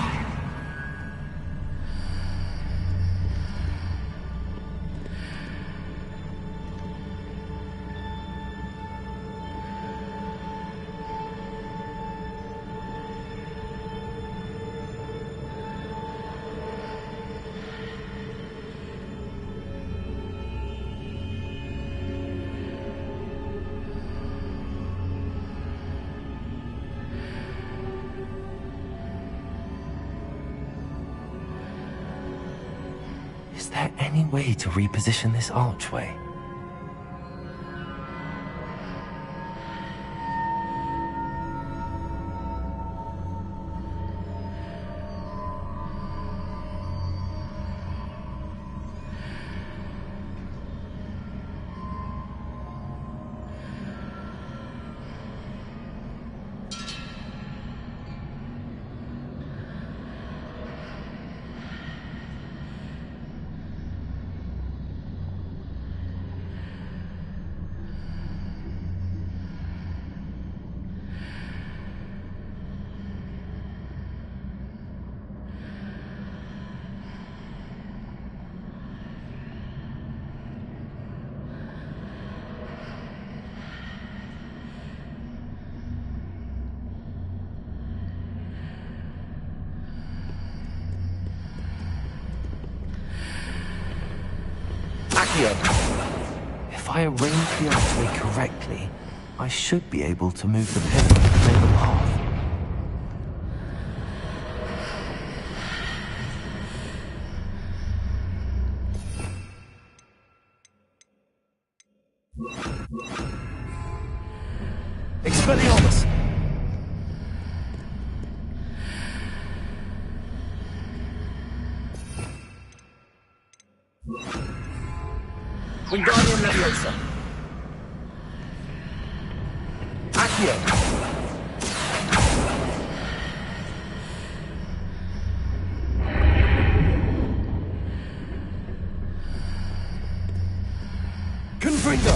Is there any way to reposition this archway? If I arrange the archway correctly, I should be able to move the pillar and clear the path. Expelliarmus! Wingardium Leviosa. Accio. Confringo.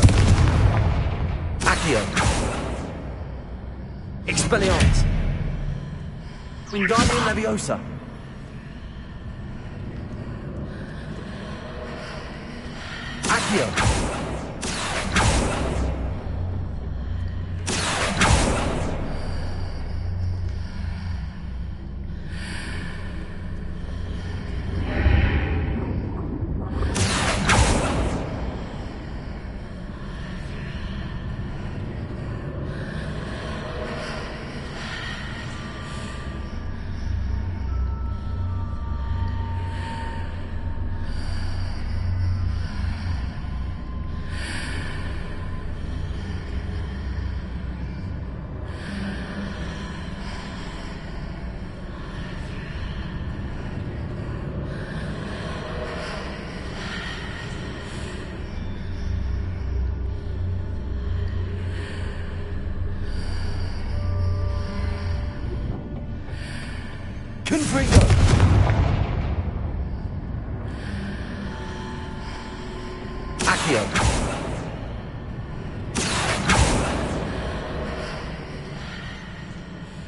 Accio. Expelliarmus. Wingardium Leviosa. Accio. Confringo! Accio!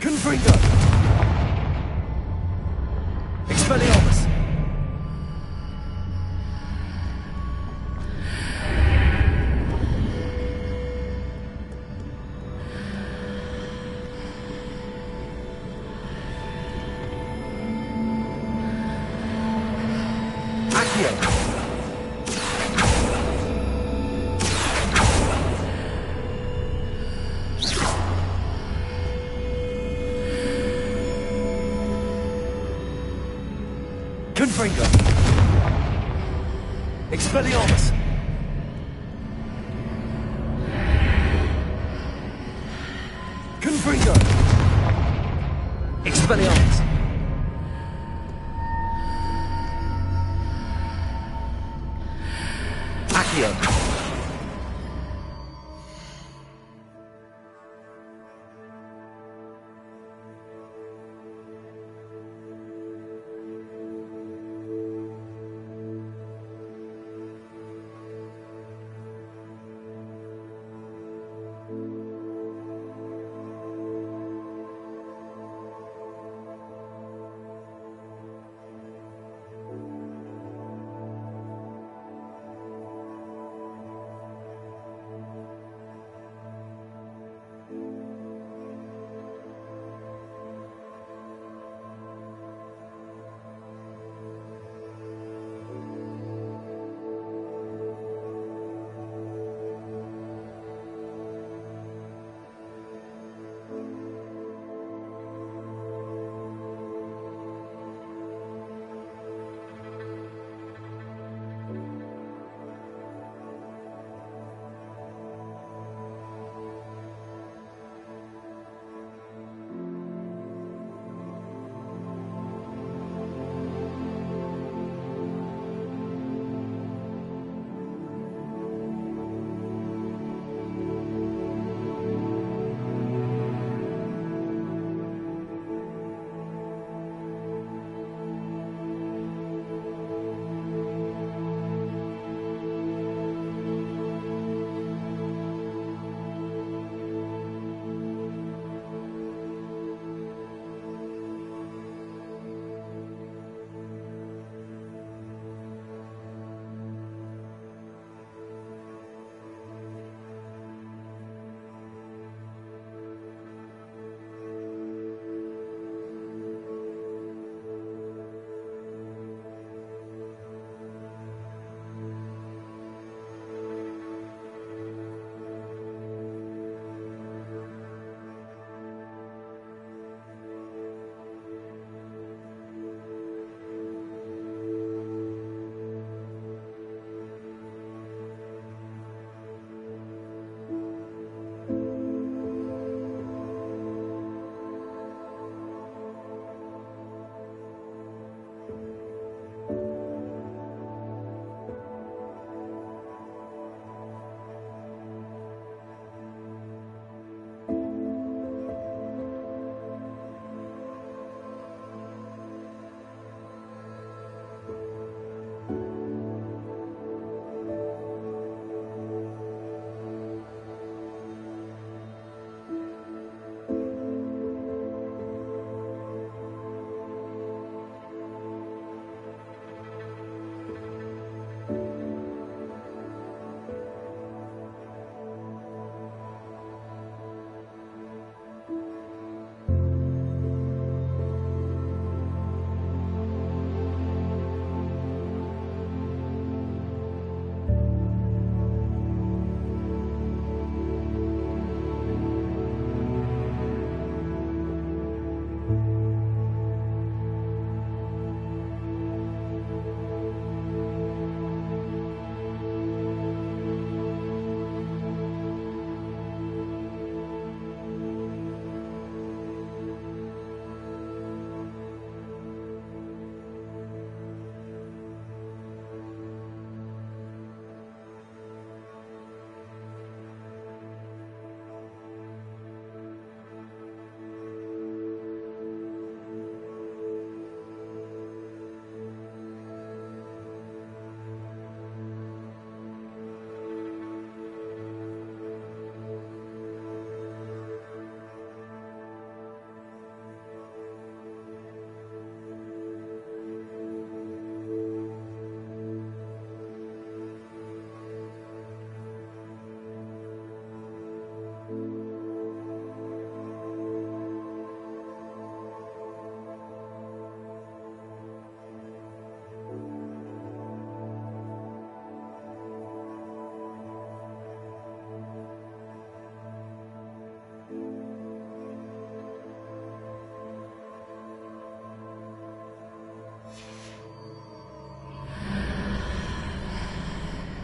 Confringo! Expelliarmus! Accio. Confringo. Expelliarmus. Confringo. Expelliarmus. Accio.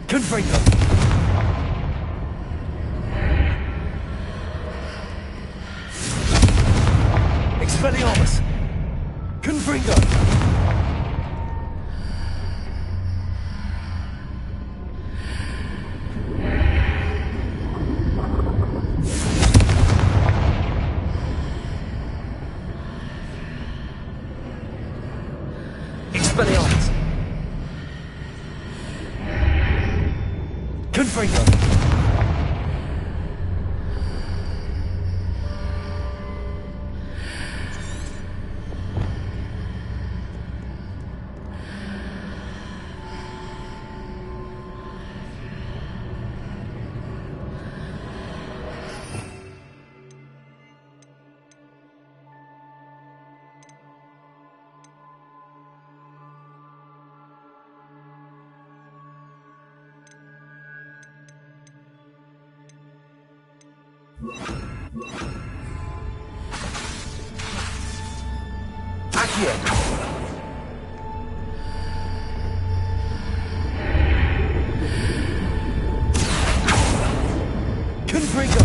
Confringo! Expelliarmus! Confringo! Expelliarmus! Confringo! Accio! Confringo!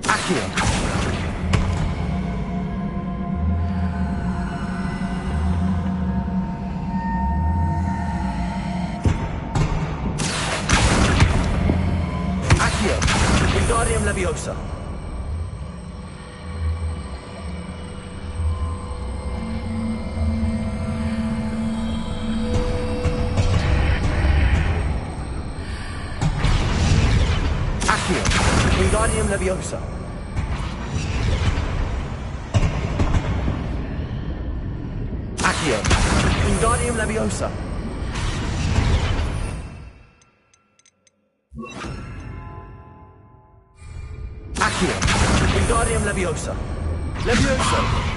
Accio! Wingardium Leviosa. Accio. Wingardium Leviosa. Accio. Wingardium Leviosa. Accio. Wingardium Leviosa. Leviosa.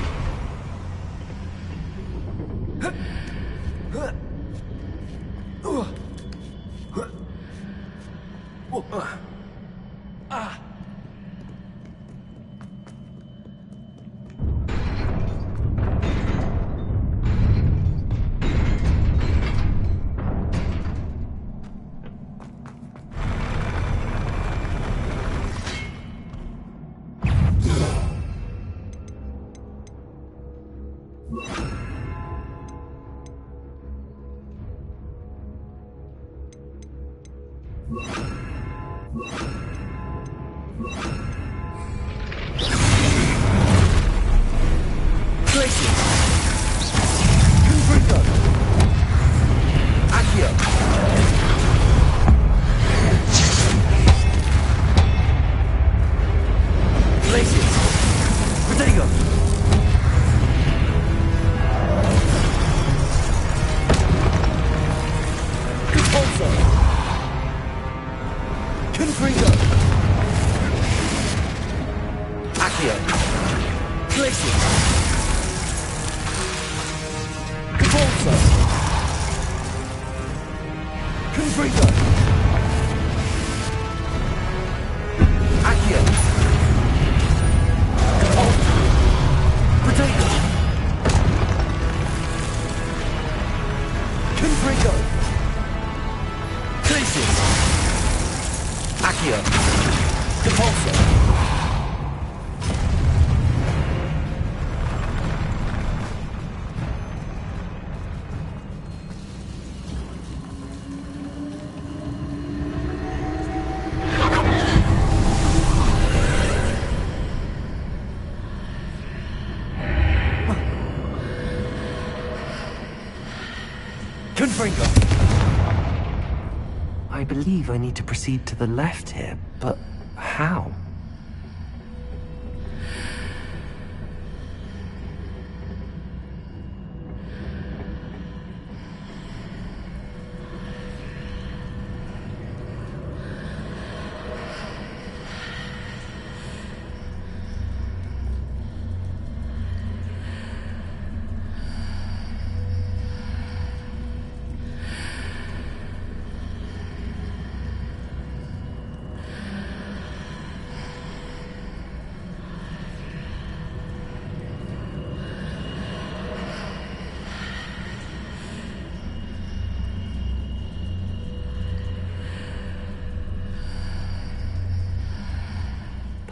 I believe I need to proceed to the left here, but how?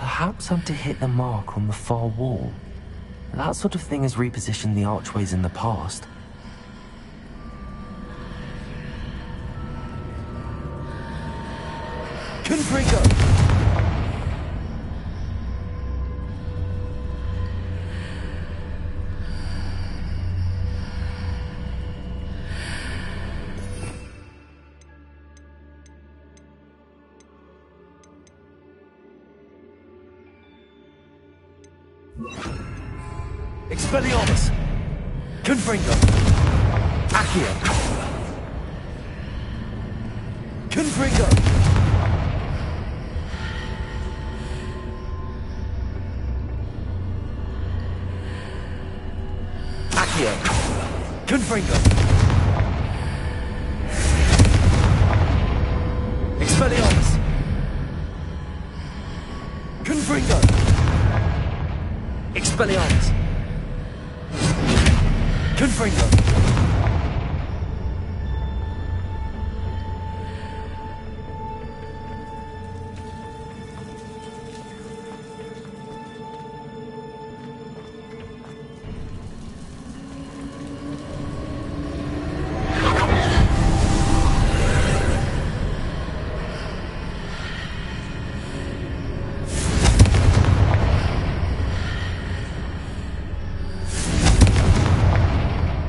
Perhaps I'm to hit the mark on the far wall. That sort of thing has repositioned the archways in the past. Confringo! Expelliarmus! Confringo! Accio! Confringo! Accio! Confringo! Expelliarmus! Confringo! Expelliarmus! Confringo!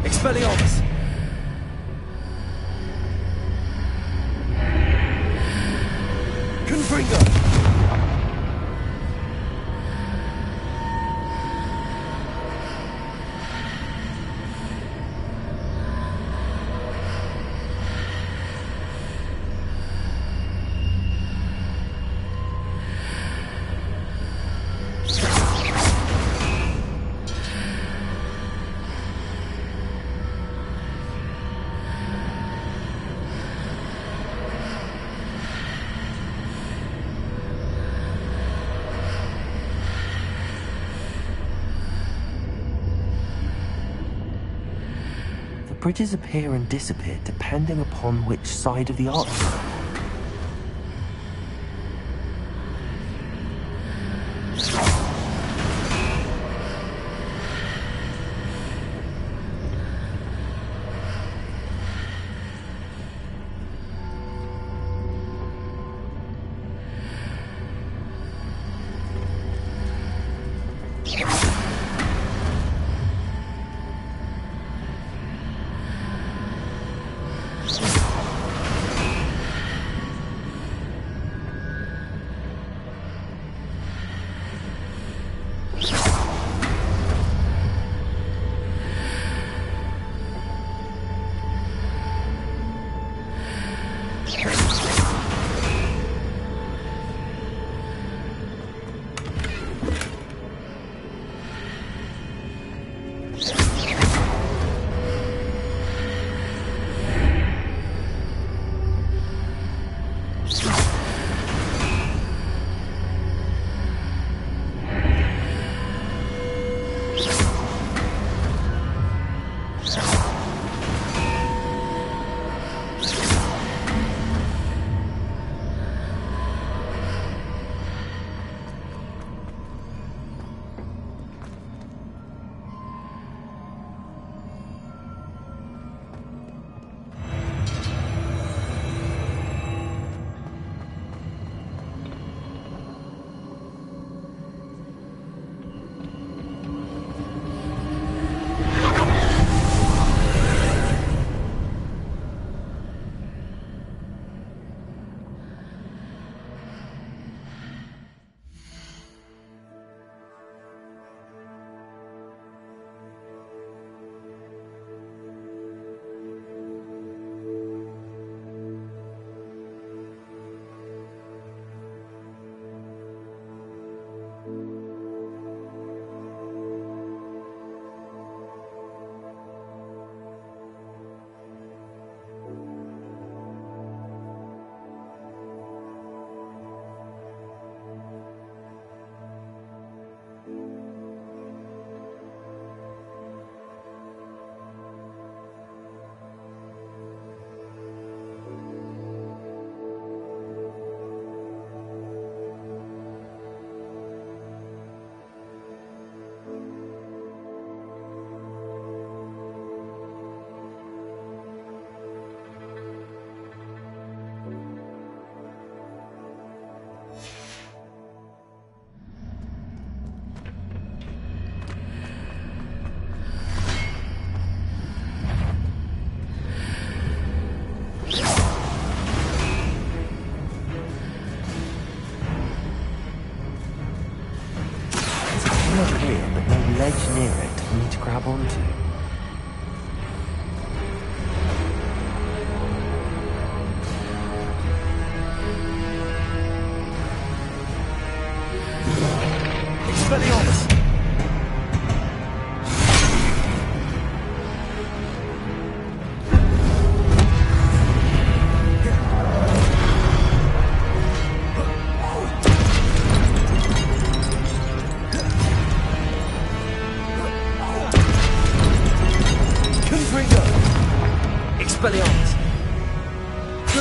Expelliarmus! Confringo! Bridges appear and disappear depending upon which side of the arch.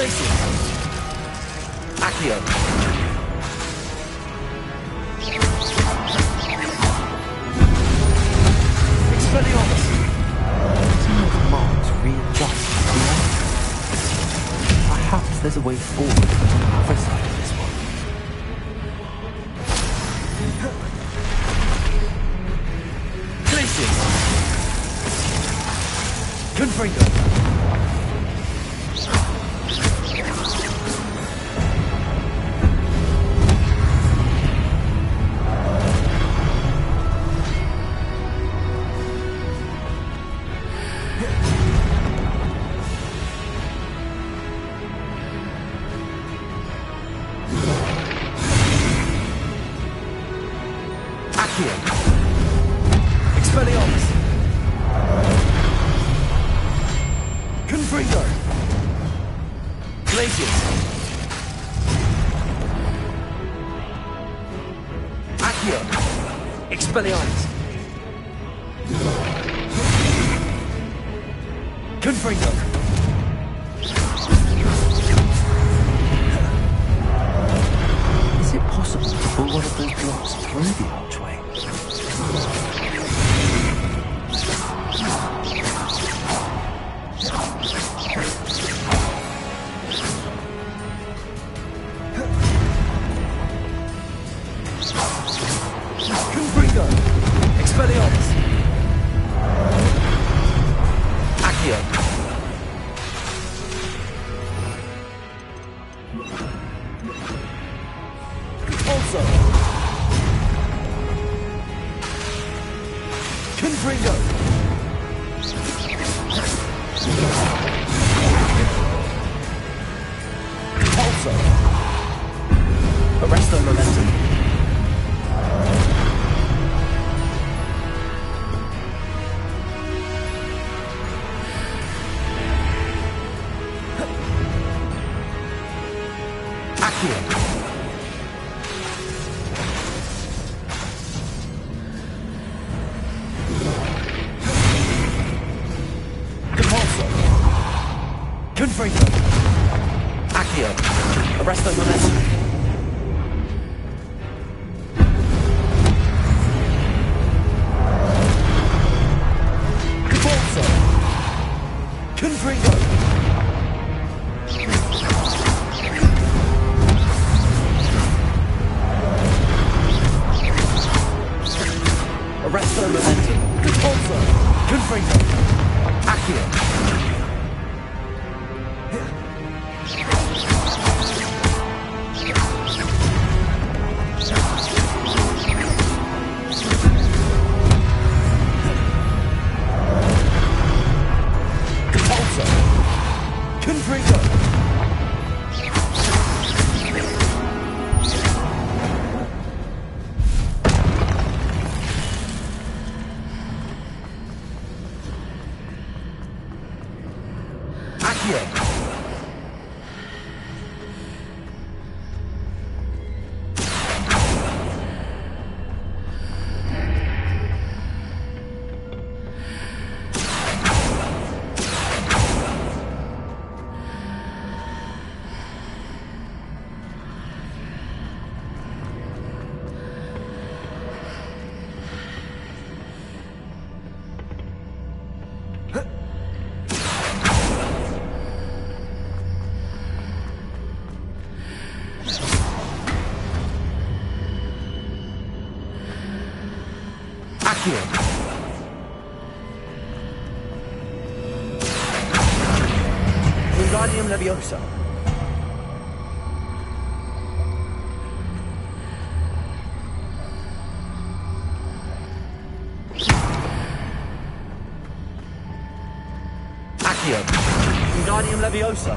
Glacius! Accio! Expelliarmus! Some of Mars readjust the earth. Perhaps there's a way forward for the other side of this one. Glacius! Confringo! Expelliarmus! Confringo! Glacius! Accio! Expelliarmus! Confringo! Is it possible to pull one of those blocks through the archway? Confringo! Expelliarmus! Accio! Also! Confringo! Also! Arresto momentum! Accio! Compulso! Confringo! Accio! Arresto momentum! Compulso! Confringo! Arresto momentum! Compulso! Confringo! Accio! Compulso! Confringo! Accio! Accio! Wingardium Leviosa! Accio! Wingardium Leviosa!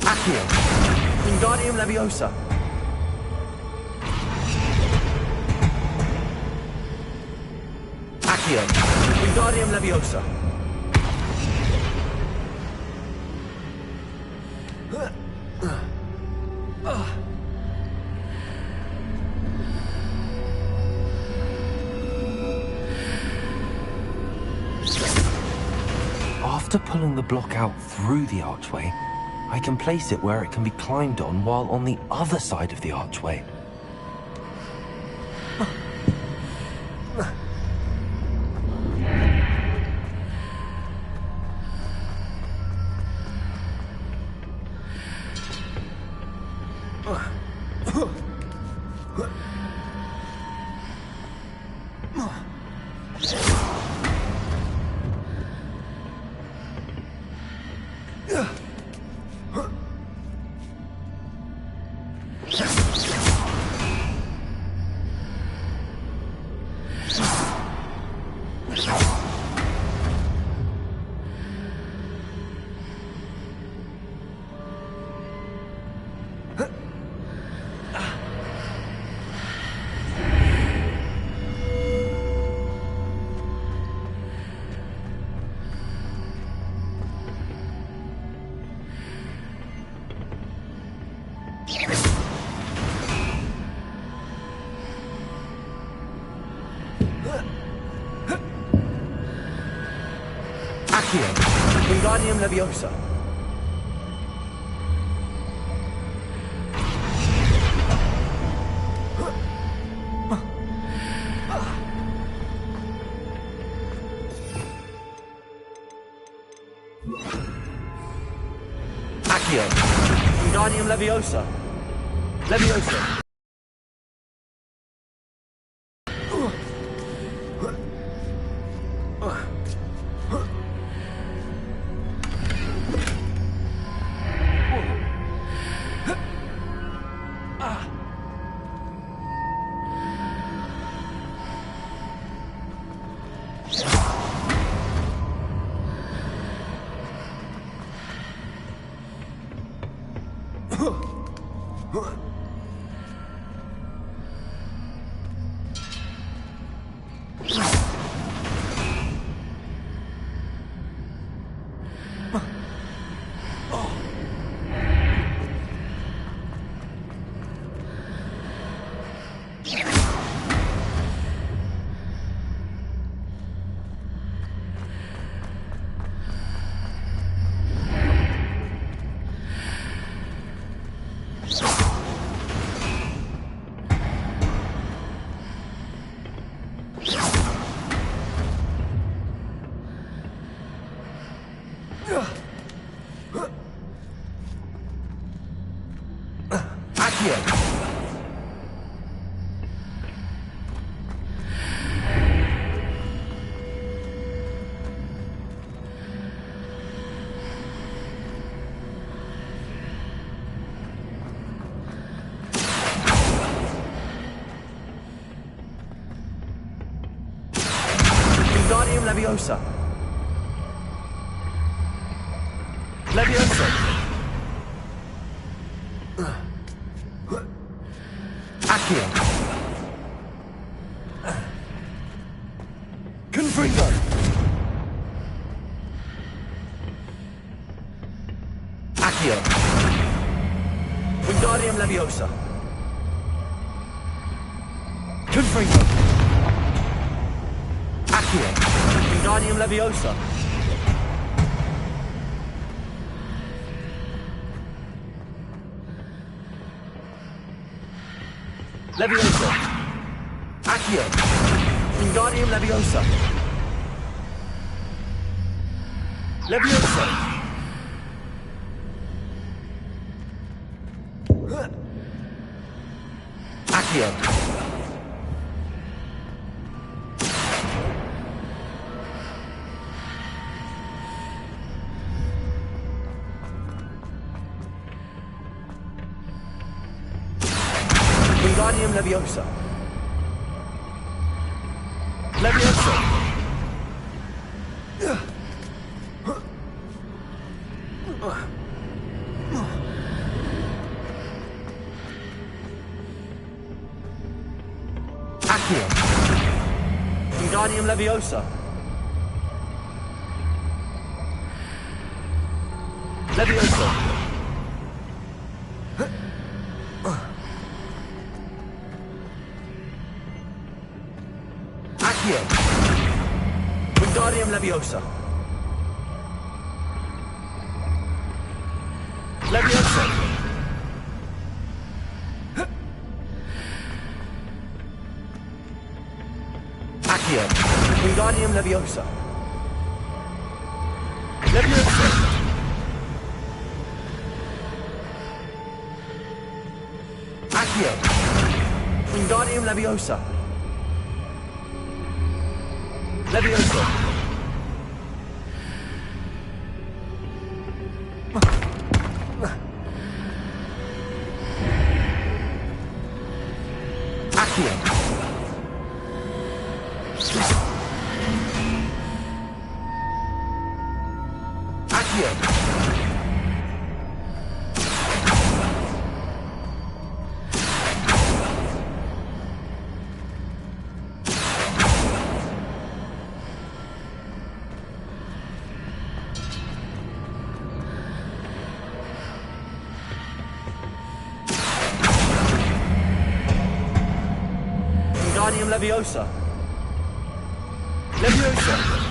Accio! Wingardium Leviosa! Accio! Wingardium Leviosa! After pulling the block out through the archway, I can place it where it can be climbed on while on the other side of the archway. Wingardium Leviosa. Accio. Wingardium Leviosa. Leviosa. Wingardium Leviosa. Leviosa. Accio. Confringo. Accio. Wingardium Leviosa. Confringo. Accio. Wingardium Leviosa. Leviosa. Accio. Wingardium Leviosa. Leviosa. Accio. Wingardium Leviosa. Leviosa. Accio. Wingardium Leviosa. Leviosa. Accio. Wingardium Leviosa. Leviosa. Accio. Wingardium Leviosa. Leviosa. Accio. Wingardium Leviosa. Leviosa. Accio. Accio. Wingardium Leviosa. Leviosa.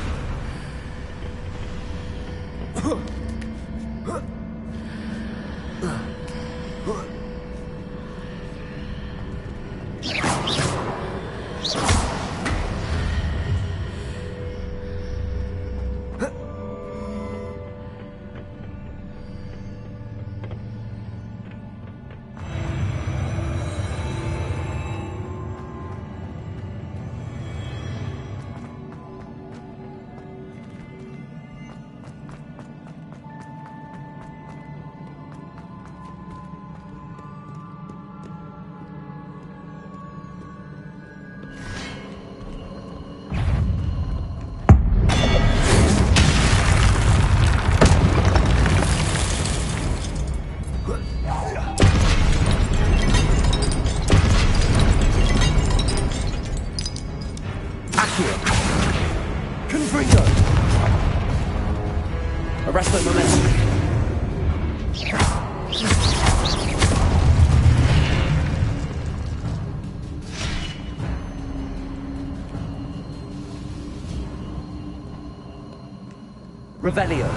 Confringo! Arrest the momentum. Revelio.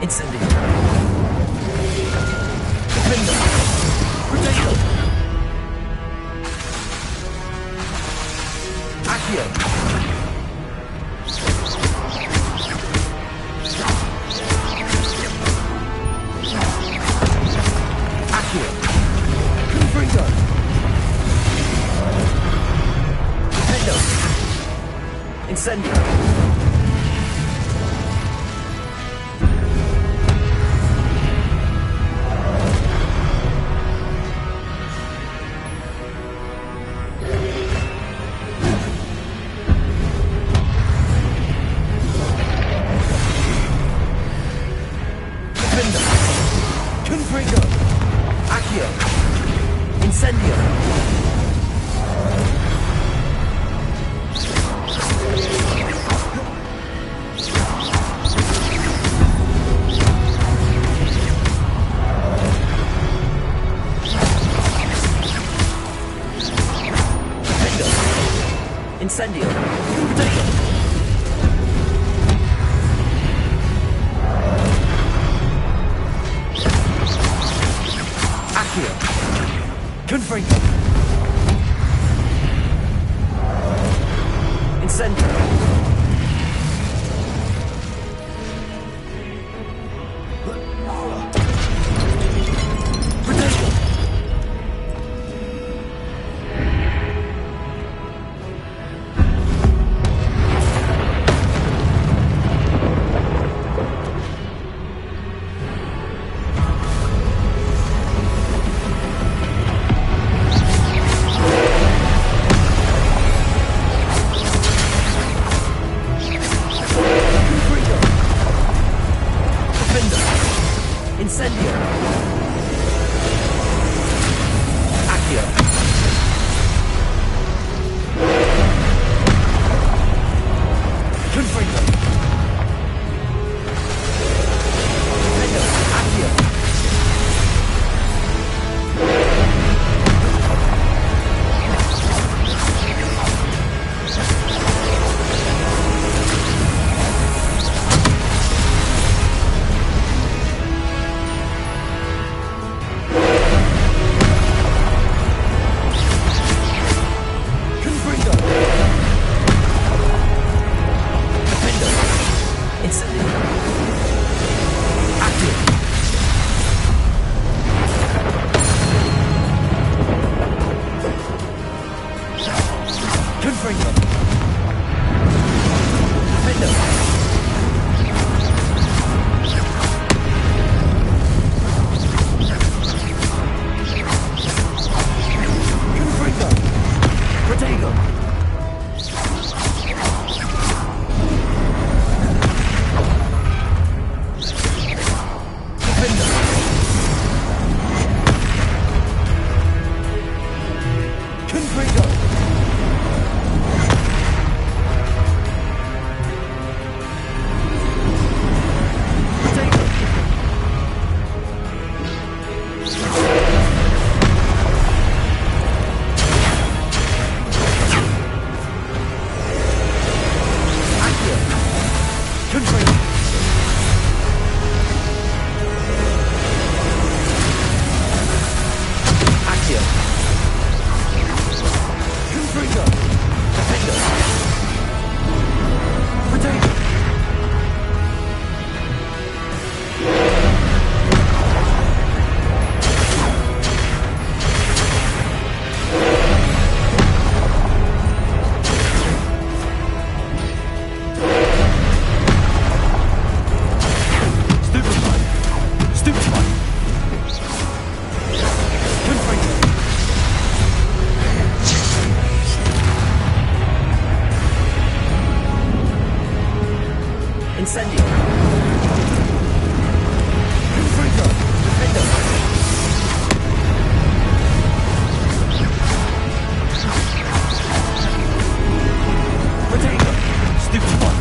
Incendio. Defender. Potato. Accio. Accio. Confringo. Defendo. Incendio. Incendio. Potato. Accio. Confringo. Incendio. Incendio. Accio. Confringo. Defendo. Accio. Incendio. Confringo. Defender. Stupid one.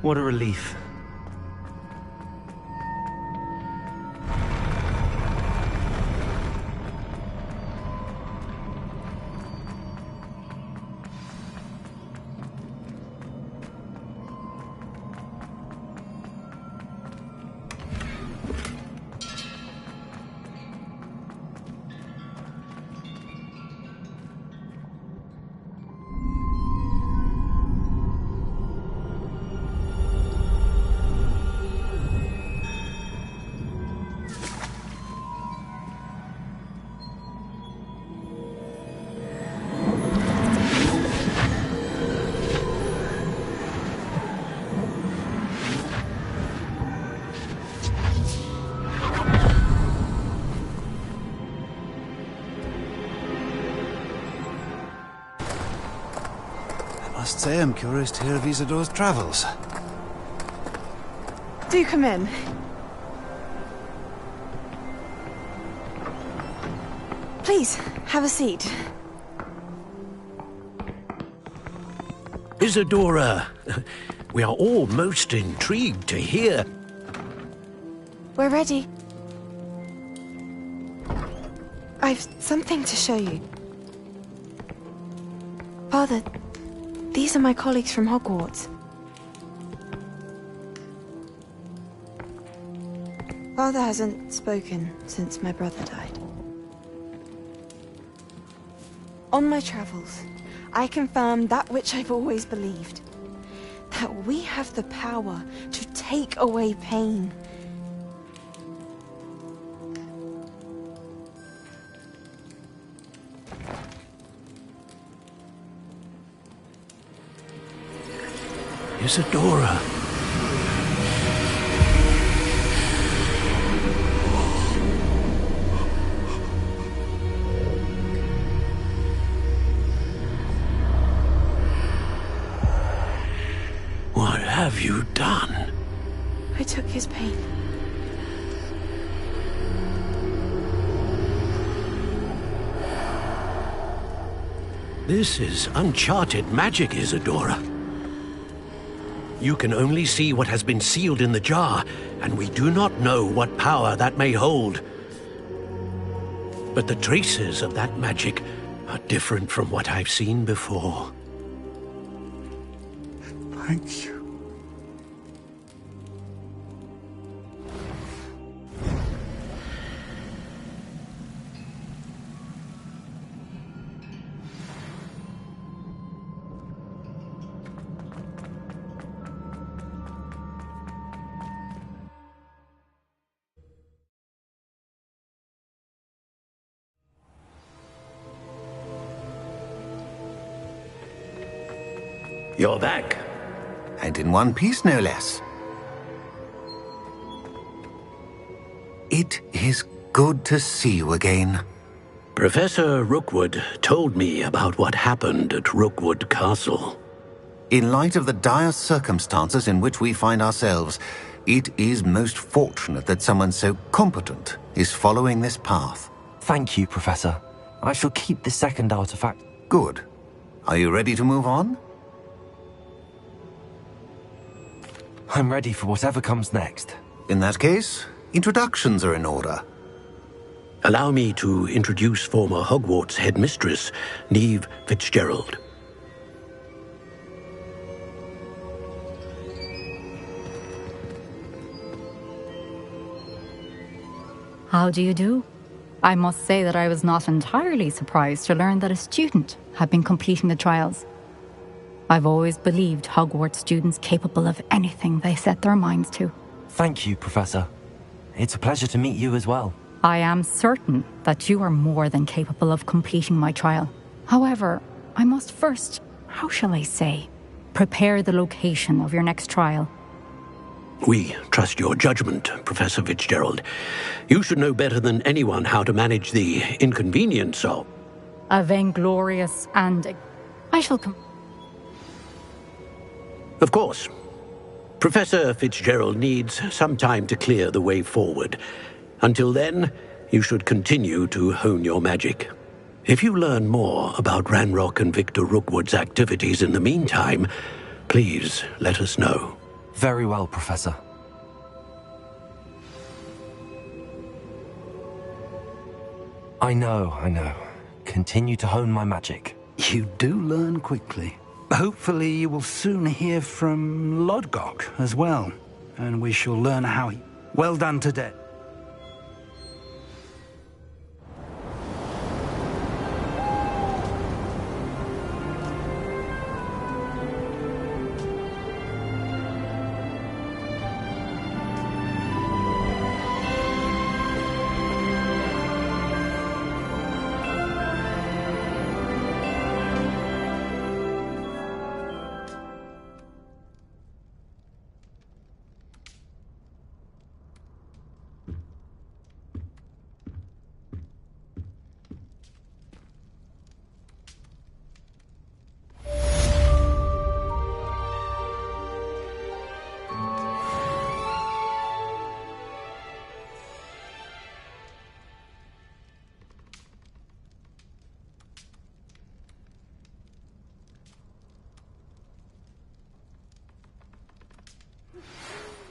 What a relief. I must say I'm curious to hear of Isadore's travels. Do come in. Please, have a seat. Isadora, we are all most intrigued to hear. We're ready. I've something to show you. Father, these are my colleagues from Hogwarts. Father hasn't spoken since my brother died. On my travels, I confirmed that which I've always believed. That we have the power to take away pain. Isadora. What have you done? I took his pain. This is uncharted magic, Isadora. You can only see what has been sealed in the jar, and we do not know what power that may hold. But the traces of that magic are different from what I've seen before. Thank you. You're back. And in one piece, no less. It is good to see you again. Professor Rookwood told me about what happened at Rookwood Castle. In light of the dire circumstances in which we find ourselves, It is most fortunate that someone so competent is following this path. Thank you, Professor. I shall keep the second artifact. Good. Are you ready to move on? I'm ready for whatever comes next. In that case, introductions are in order. Allow me to introduce former Hogwarts headmistress, Neve Fitzgerald. How do you do? I must say that I was not entirely surprised to learn that a student had been completing the trials. I've always believed Hogwarts students capable of anything they set their minds to. Thank you, Professor. It's a pleasure to meet you as well. I am certain that you are more than capable of completing my trial. However, I must first, how shall I say, prepare the location of your next trial. We trust your judgment, Professor Fitzgerald. You should know better than anyone how to manage the inconvenience of... A vainglorious and... I shall come... Of course. Professor Fitzgerald needs some time to clear the way forward. Until then, you should continue to hone your magic. If you learn more about Ranrock and Victor Rookwood's activities in the meantime, please let us know. Very well, Professor. I know. Continue to hone my magic. You do learn quickly. Hopefully you will soon hear from Lodgok as well, and we shall learn how he... Well done today.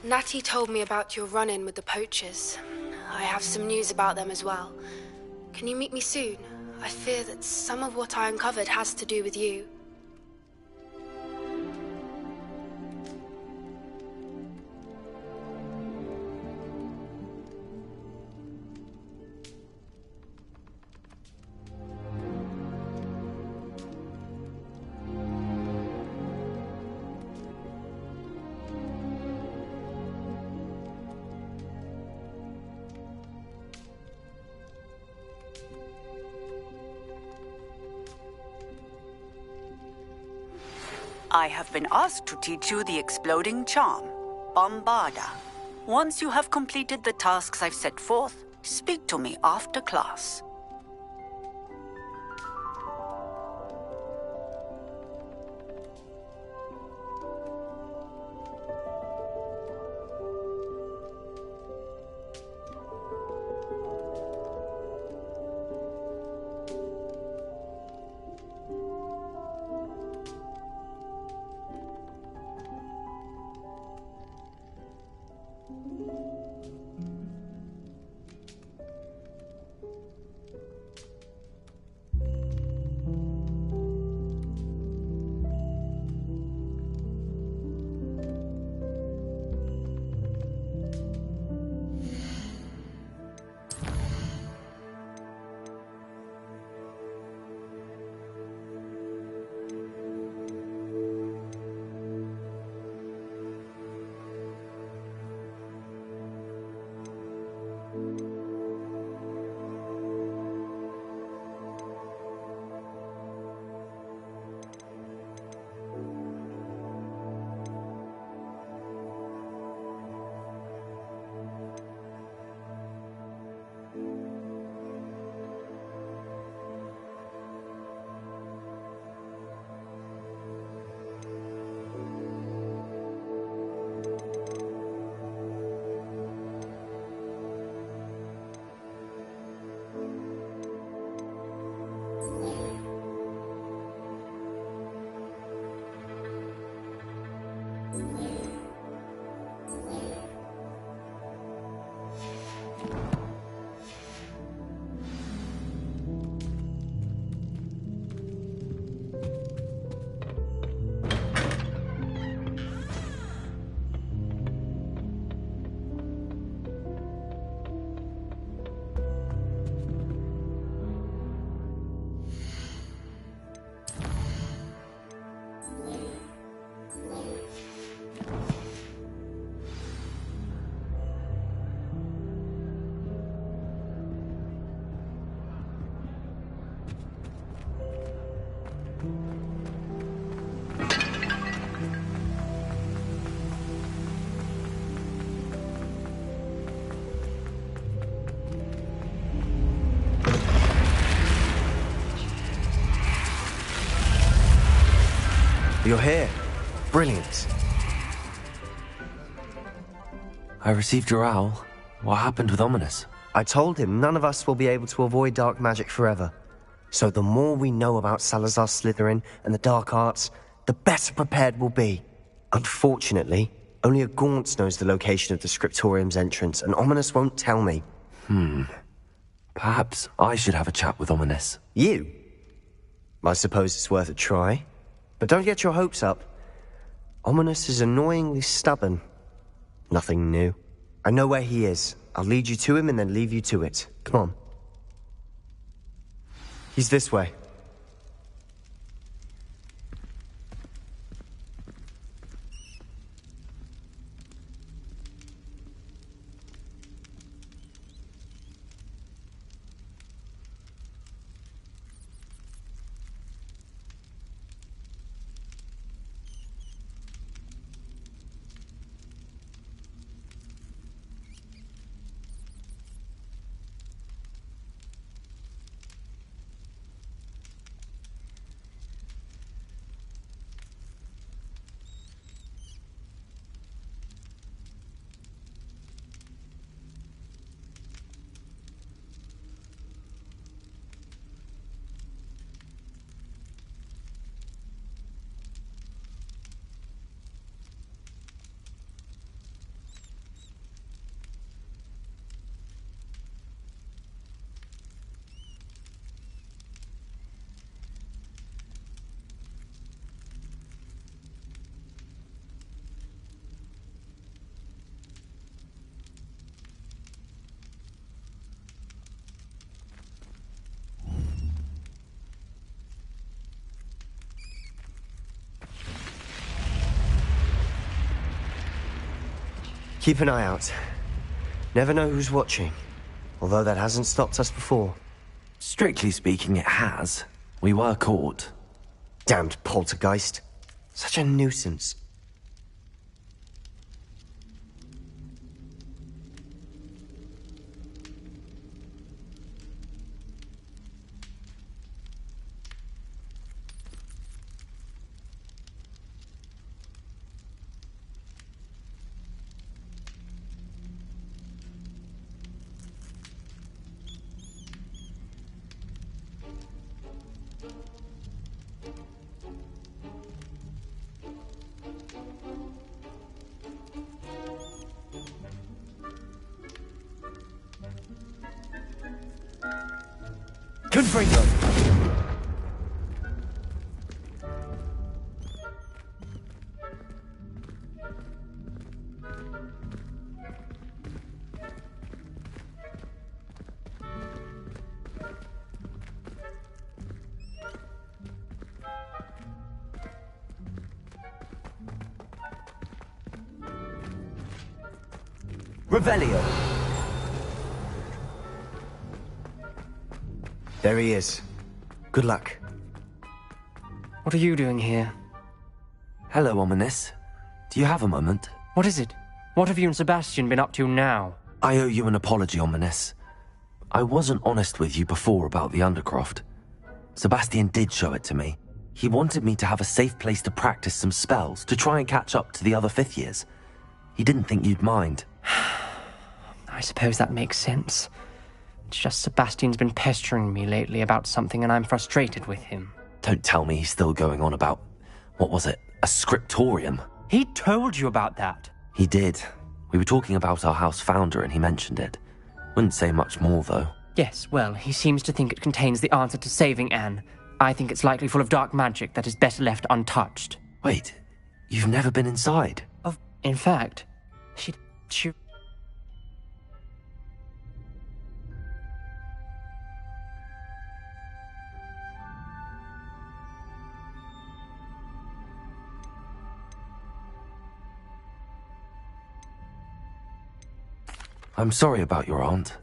Natty told me about your run-in with the poachers. I have some news about them as well. Can you meet me soon? I fear that some of what I uncovered has to do with you. I have been asked to teach you the exploding charm, Bombarda. Once you have completed the tasks I've set forth, speak to me after class. You're here. Brilliant. I received your owl. What happened with Ominous? I told him none of us will be able to avoid dark magic forever. So the more we know about Salazar Slytherin and the dark arts, the better prepared we'll be. Unfortunately, only a Gaunt knows the location of the Scriptorium's entrance, and Ominous won't tell me. Perhaps I should have a chat with Ominous. You? I suppose it's worth a try. But don't get your hopes up. Ominous is annoyingly stubborn. Nothing new. I know where he is. I'll lead you to him and then leave you to it. Come on. He's this way. Keep an eye out. Never know who's watching. Although that hasn't stopped us before. Strictly speaking, it has. We were caught. Damned poltergeist. Such a nuisance. Confringo! Revelio! There he is. Good luck. What are you doing here? Hello, Ominous. Do you have a moment? What is it? What have you and Sebastian been up to now? I owe you an apology, Ominous. I wasn't honest with you before about the Undercroft. Sebastian did show it to me. He wanted me to have a safe place to practice some spells, to try and catch up to the other 5th years. He didn't think you'd mind. I suppose that makes sense. It's just Sebastian's been pestering me lately about something and I'm frustrated with him. Don't tell me he's still going on about, what was it, a scriptorium? He told you about that? He did. We were talking about our house founder and he mentioned it. Wouldn't say much more, though. Yes, well, he seems to think it contains the answer to saving Anne. I think it's likely full of dark magic that is better left untouched. Wait, you've never been inside? In fact, she... I'm sorry about your aunt.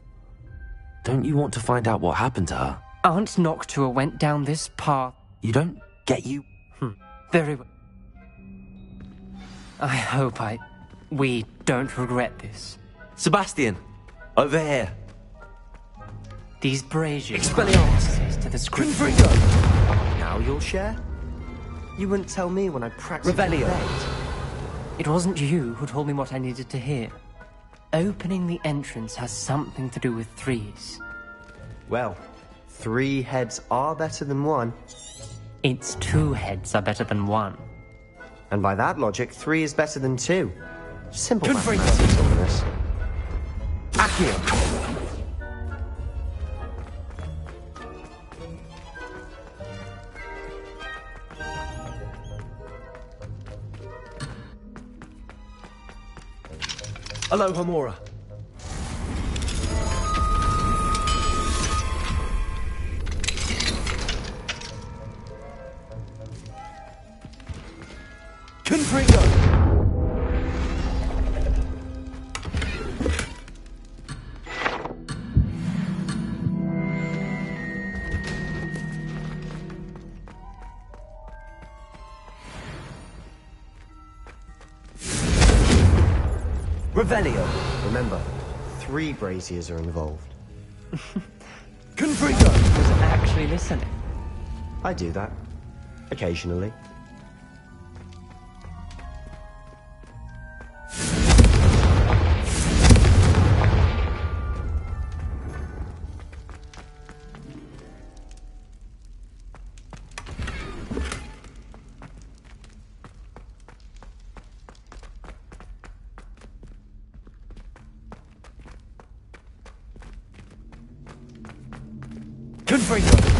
Don't you want to find out what happened to her? Aunt Noctua went down this path. You don't get you? Very well. I hope we don't regret this. Sebastian! Over here! These braziers... Expelliarmus! To the script. Now you'll share? You wouldn't tell me when I practically Revelio. begged. It wasn't you who told me what I needed to hear. Opening the entrance has something to do with threes. Well, 3 heads are better than 1. It's 2 heads are better than 1. And by that logic, 3 is better than 2. Simple Confringo. mathematics on this. Accio. Aloha Mora. Confringo. Revelio. Remember, 3 braziers are involved. Confringo was actually listening. I do that. Occasionally. Confringo.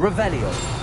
Revelio.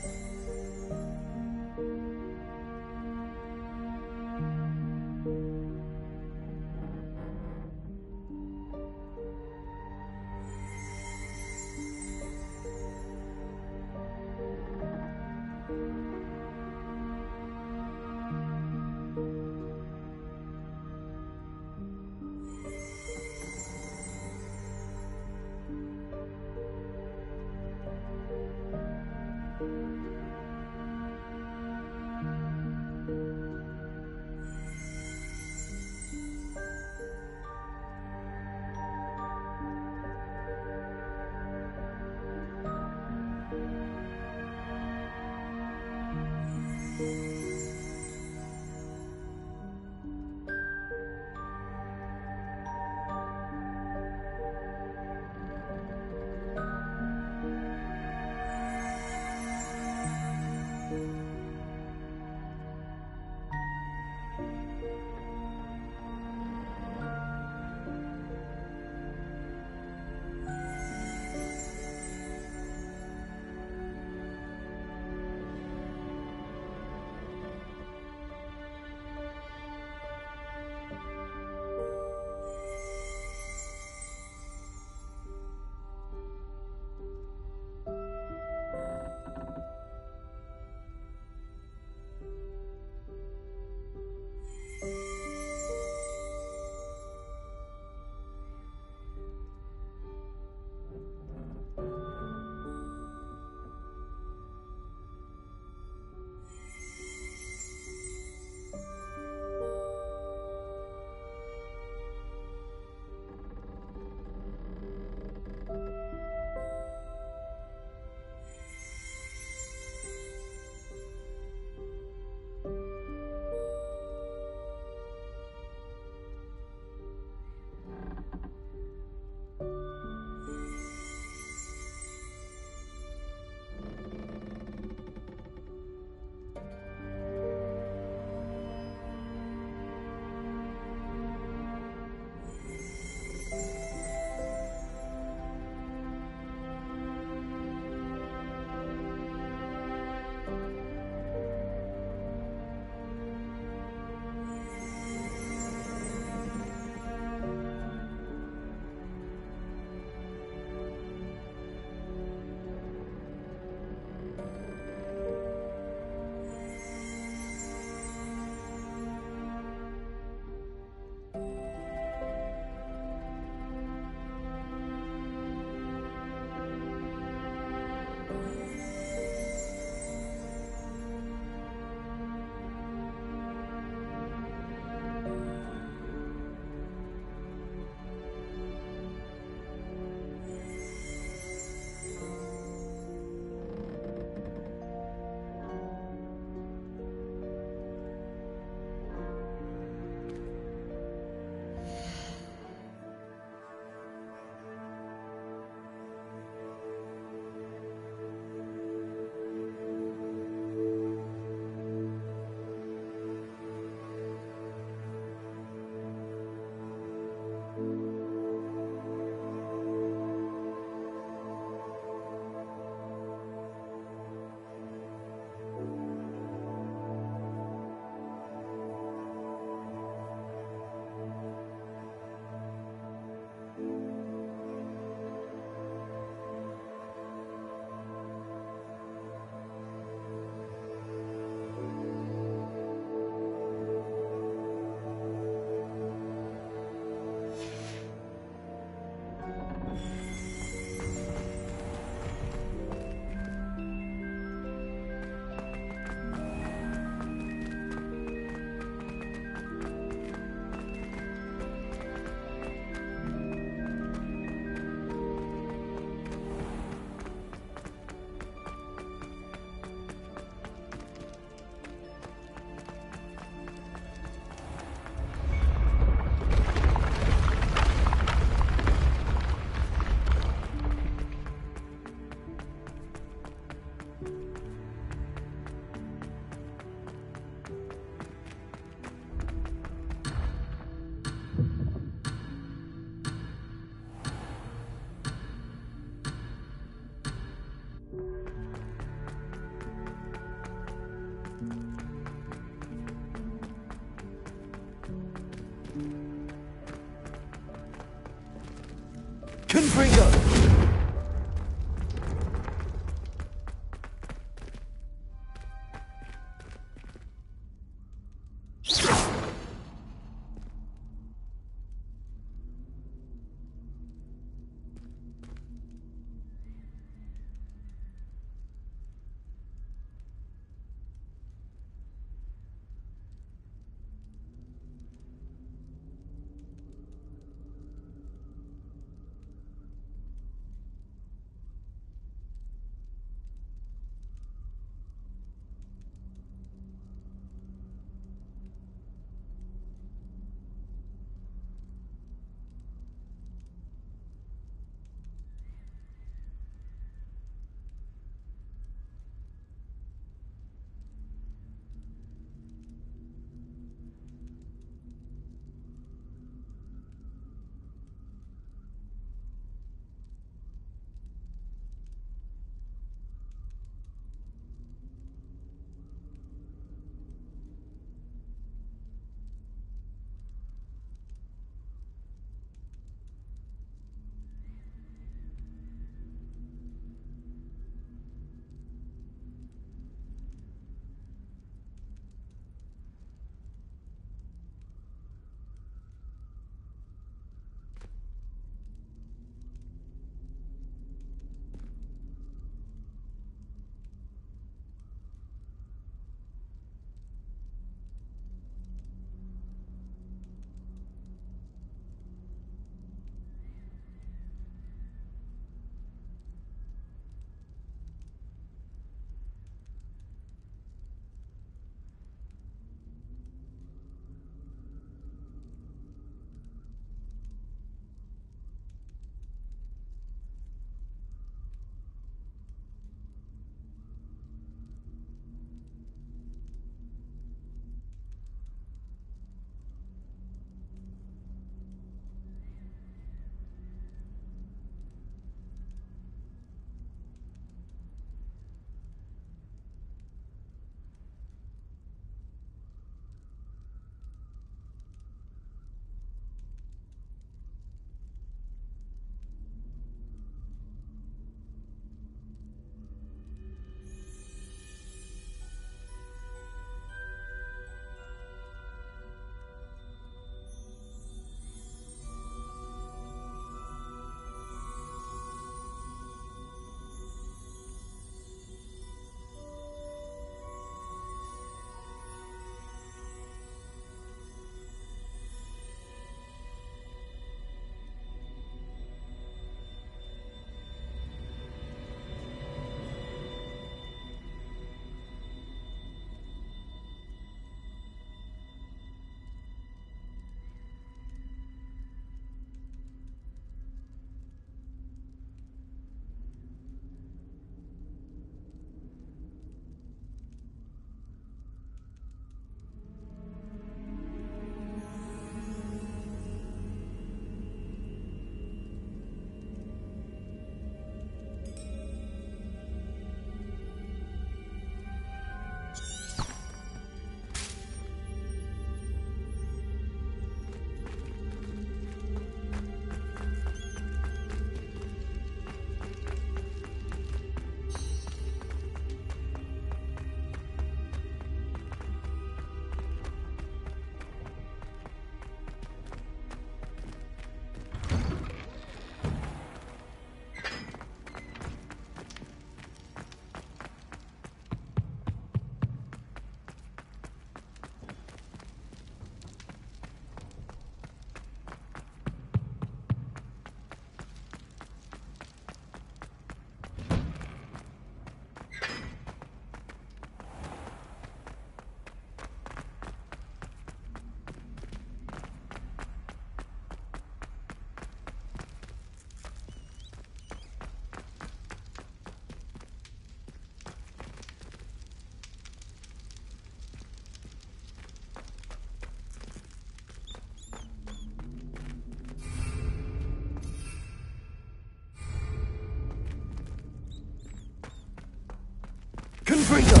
Confringo!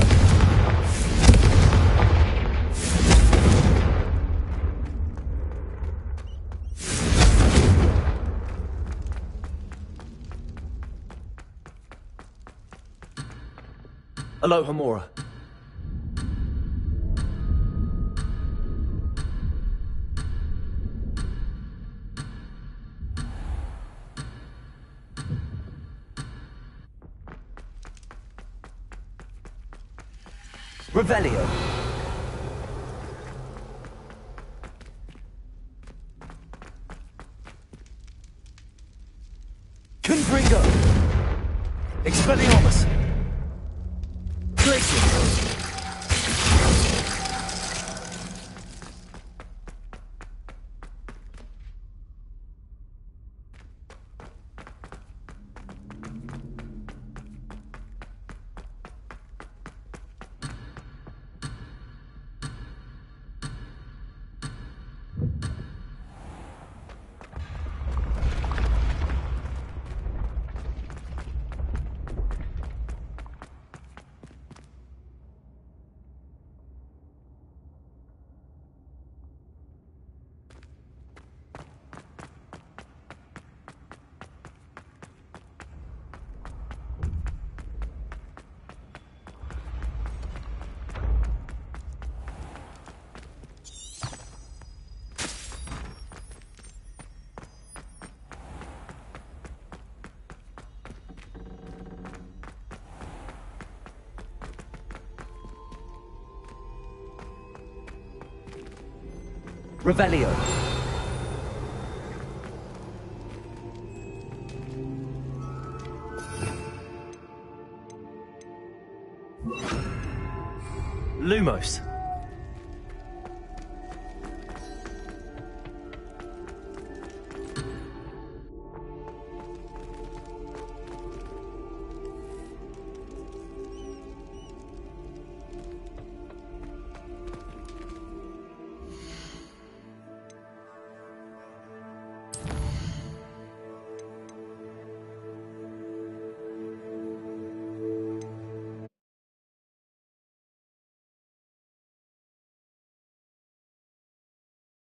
Aloha Mora. Revelio. Confringo. Expelliarmus. Glacier. Revelio. Lumos.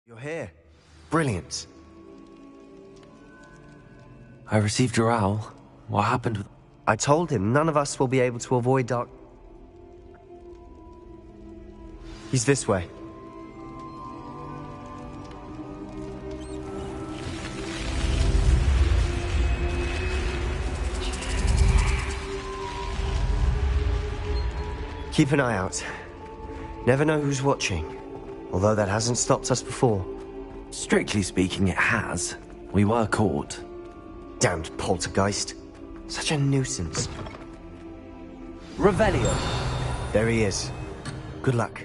You're here. Brilliant. I received your owl. What happened with... I told him none of us will be able to avoid dark... He's this way. Keep an eye out. Never know who's watching. Although that hasn't stopped us before. Strictly speaking, it has. We were caught. Damned poltergeist. Such a nuisance. Revelio. There he is. Good luck.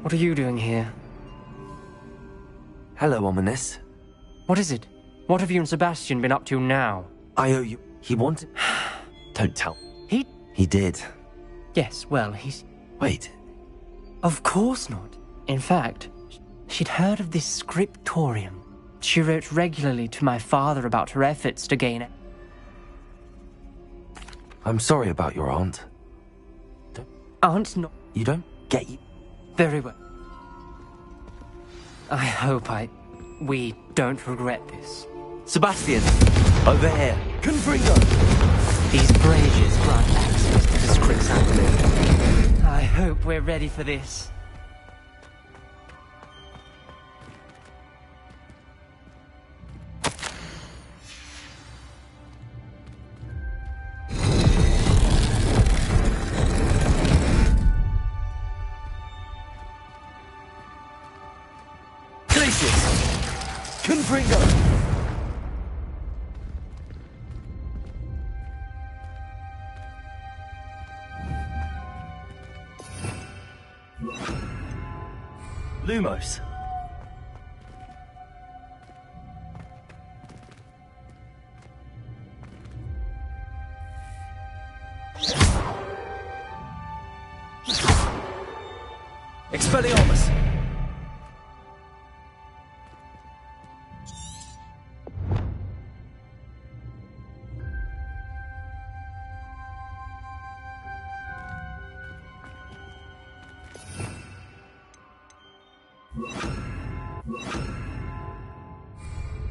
What are you doing here? Hello, Ominous. What is it? What have you and Sebastian been up to now? I owe you... He wanted... Don't tell. He did. Yes, well, he's... Wait. Of course not. In fact, she'd heard of this scriptorium. She wrote regularly to my father about her efforts to gain it. I'm sorry about your aunt. Aunt not... You don't get you... Very well. I hope we don't regret this. Sebastian! Over here! Confringo! These braziers grant access to this cryptanalyst. I hope we're ready for this. Confringo! Lumos. Expelliarmus.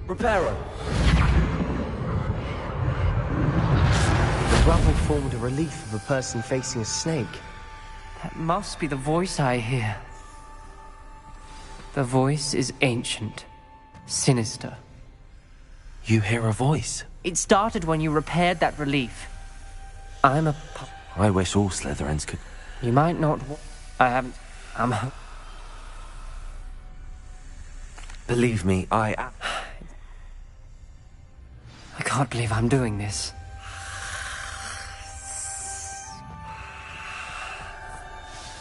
Reparo! The rubble formed a relief of a person facing a snake. That must be the voice I hear. The voice is ancient, sinister. You hear a voice? It started when you repaired that relief. I'm a... I wish all Slytherins could... You might not... I haven't... Believe me, I can't believe I'm doing this.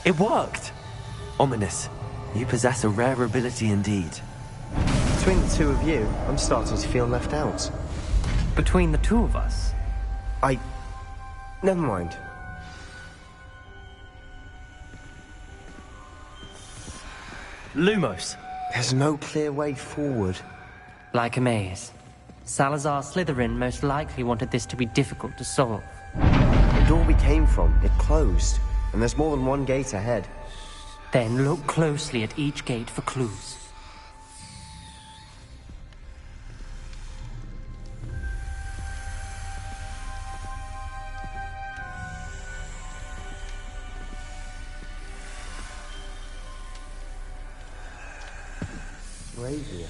It worked! Ominous. You possess a rare ability indeed. Between the two of you, I'm starting to feel left out. Between the two of us? Never mind. Lumos. There's no clear way forward. Like a maze. Salazar Slytherin most likely wanted this to be difficult to solve. The door we came from, it closed. And there's more than one gate ahead. Then look closely at each gate for clues. Brazier.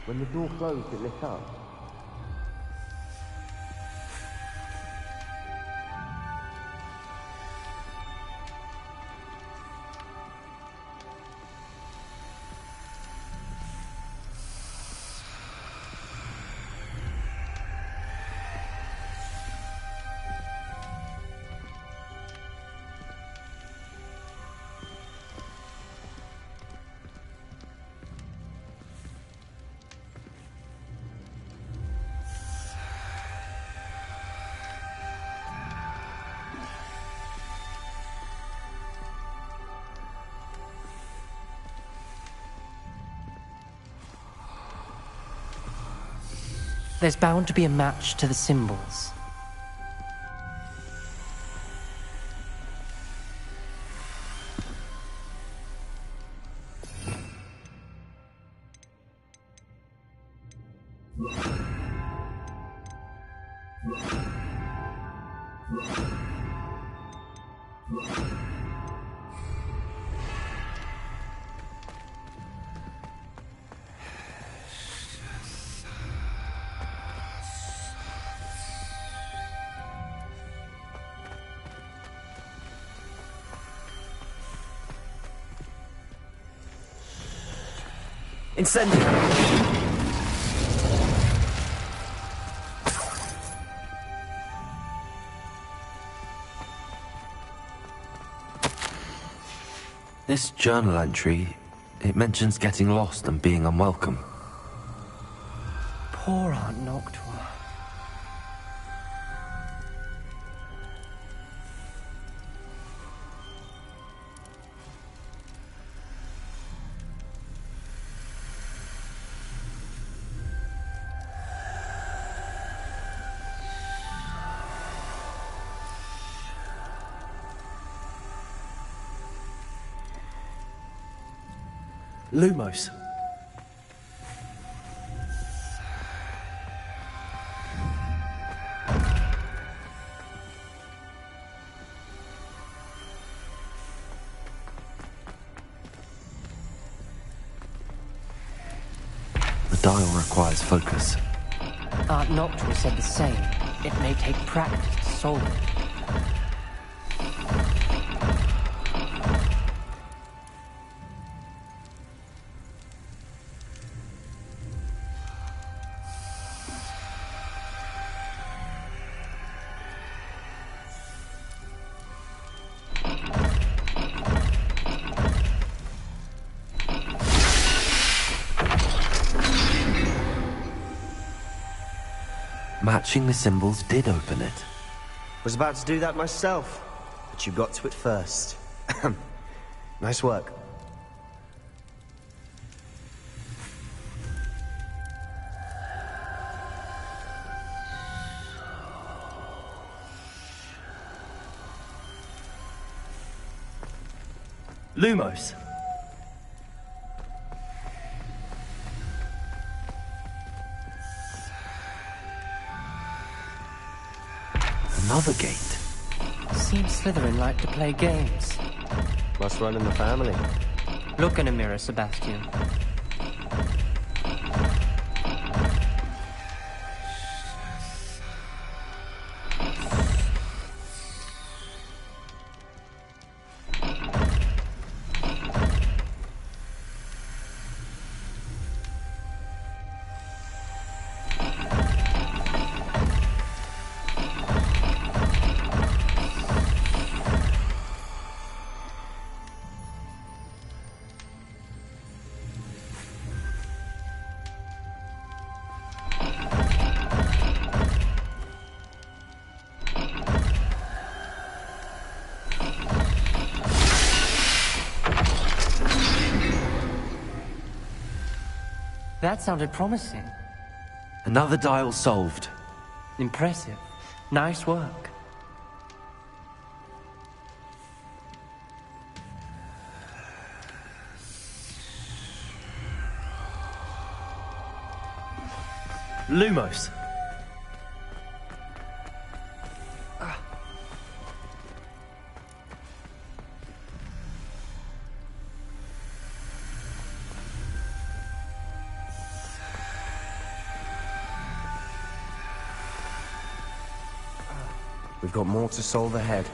When the door closed, it lit up. There's bound to be a match to the symbols. Incendio! This journal entry, it mentions getting lost and being unwelcome. Poor Aunt Noctua. Lumos. The dial requires focus. Aunt Noctua said the same. It may take practice to solve it. Matching the symbols did open it. Was about to do that myself, but you got to it first. Nice work. Lumos. Another gate. Seems Slytherin like to play games. Must run in the family. Look in a mirror, Sebastian. That sounded promising. Another dial solved. Impressive. Nice work. Lumos. We've got more to solve ahead.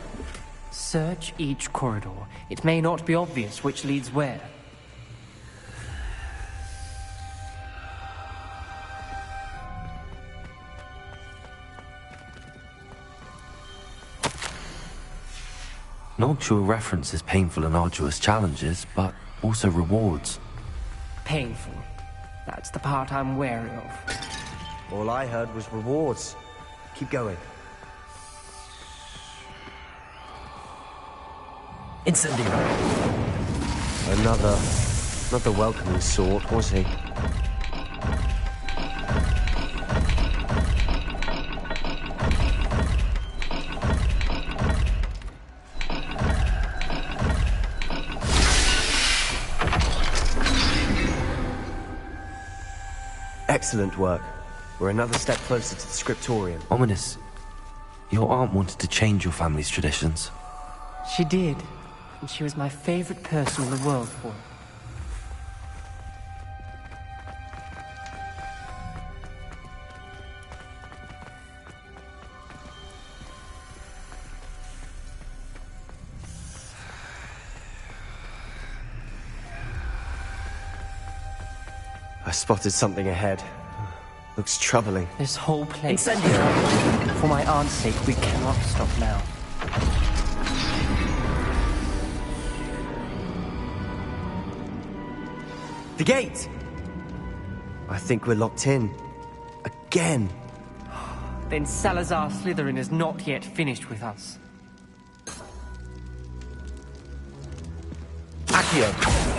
Search each corridor. It may not be obvious which leads where. Noctua references painful and arduous challenges, but also rewards. Painful. That's the part I'm wary of. All I heard was rewards. Keep going. Incendio. Not the welcoming sort, was he? Excellent work. We're another step closer to the scriptorium. Ominous. Your aunt wanted to change your family's traditions. She did. And she was my favorite person in the world for it. I spotted something ahead. Looks troubling. This whole place. Incendio! For my aunt's sake, we cannot stop now. The gate! I think we're locked in. Again. Then Salazar Slytherin is not yet finished with us. Accio.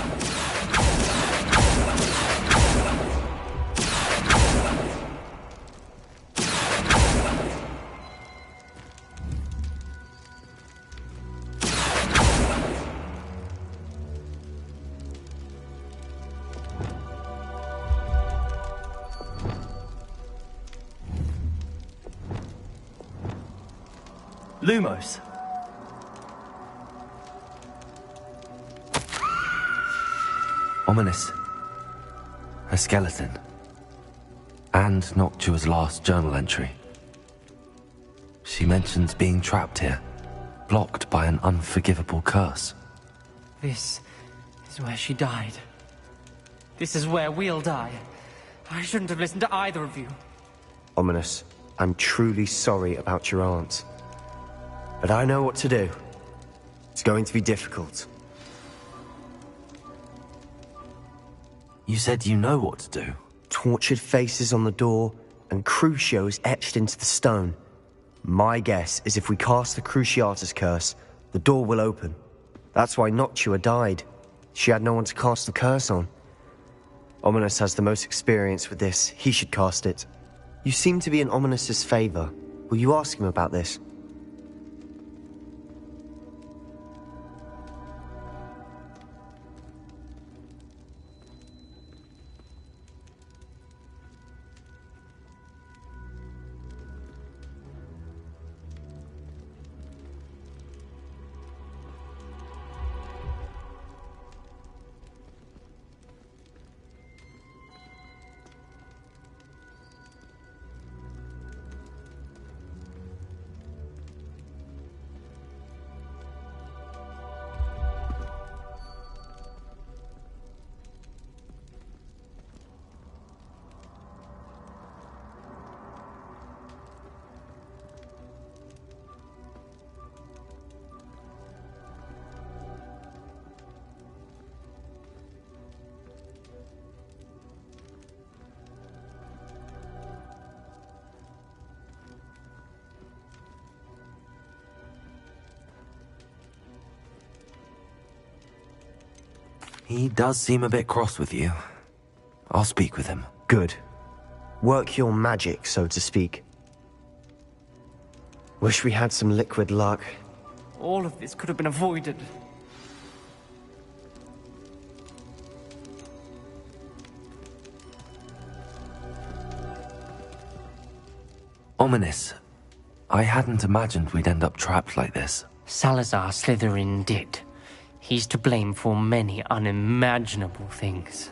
Lumos. Ominous. A skeleton. And Noctua's last journal entry. She mentions being trapped here, blocked by an unforgivable curse. This is where she died. This is where we'll die. I shouldn't have listened to either of you. Ominous, I'm truly sorry about your aunt. But I know what to do. It's going to be difficult. You said you know what to do. Tortured faces on the door, and Crucios etched into the stone. My guess is if we cast the Cruciatus curse, the door will open. That's why Noctua died. She had no one to cast the curse on. Ominous has the most experience with this. He should cast it. You seem to be in Ominous's favor. Will you ask him about this? He does seem a bit cross with you. I'll speak with him. Good. Work your magic, so to speak. Wish we had some liquid luck. All of this could have been avoided. Ominous. I hadn't imagined we'd end up trapped like this. Salazar Slytherin did. He's to blame for many unimaginable things.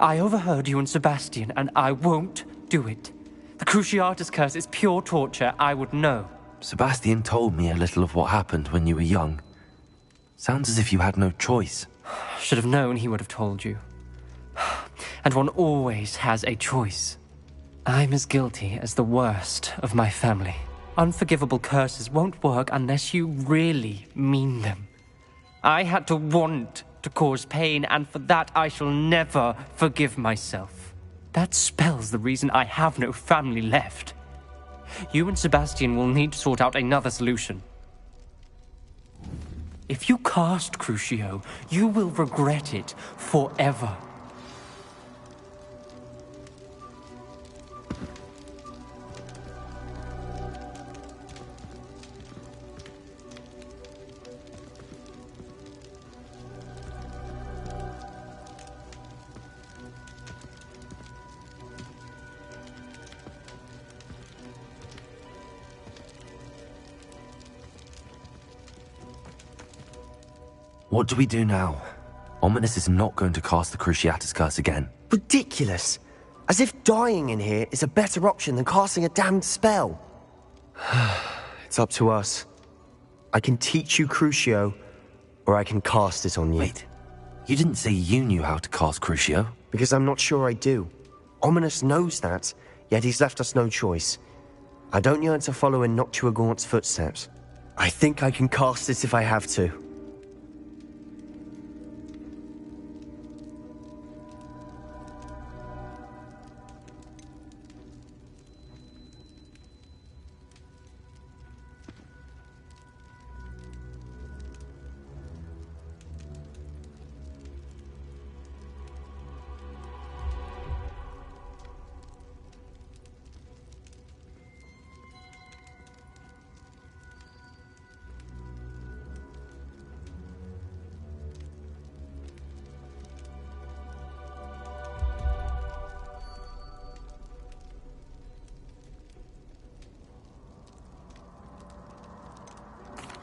I overheard you and Sebastian, and I won't do it. The Cruciatus curse is pure torture, I would know. Sebastian told me a little of what happened when you were young. Sounds as if you had no choice. Should have known he would have told you. And one always has a choice. I'm as guilty as the worst of my family. Unforgivable curses won't work unless you really mean them. I had to want to cause pain, and for that I shall never forgive myself. That spell's the reason I have no family left. You and Sebastian will need to sort out another solution. If you cast Crucio, you will regret it forever. What do we do now? Ominous is not going to cast the Cruciatus curse again. Ridiculous! As if dying in here is a better option than casting a damned spell. It's up to us. I can teach you Crucio, or I can cast it on you. Wait, you didn't say you knew how to cast Crucio? Because I'm not sure I do. Ominous knows that, yet he's left us no choice. I don't yearn to follow in Noctuagaunt's footsteps. I think I can cast it if I have to.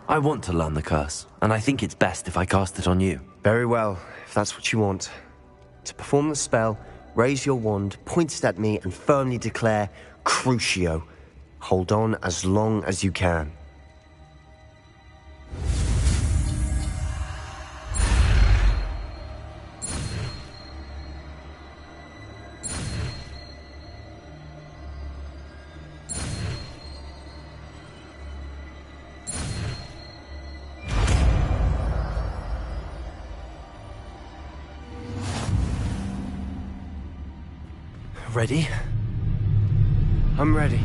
I want to learn the curse, and I think it's best if I cast it on you. Very well, if that's what you want. To perform the spell, raise your wand, point it at me, and firmly declare, Crucio. Hold on as long as you can. Ready? I'm ready.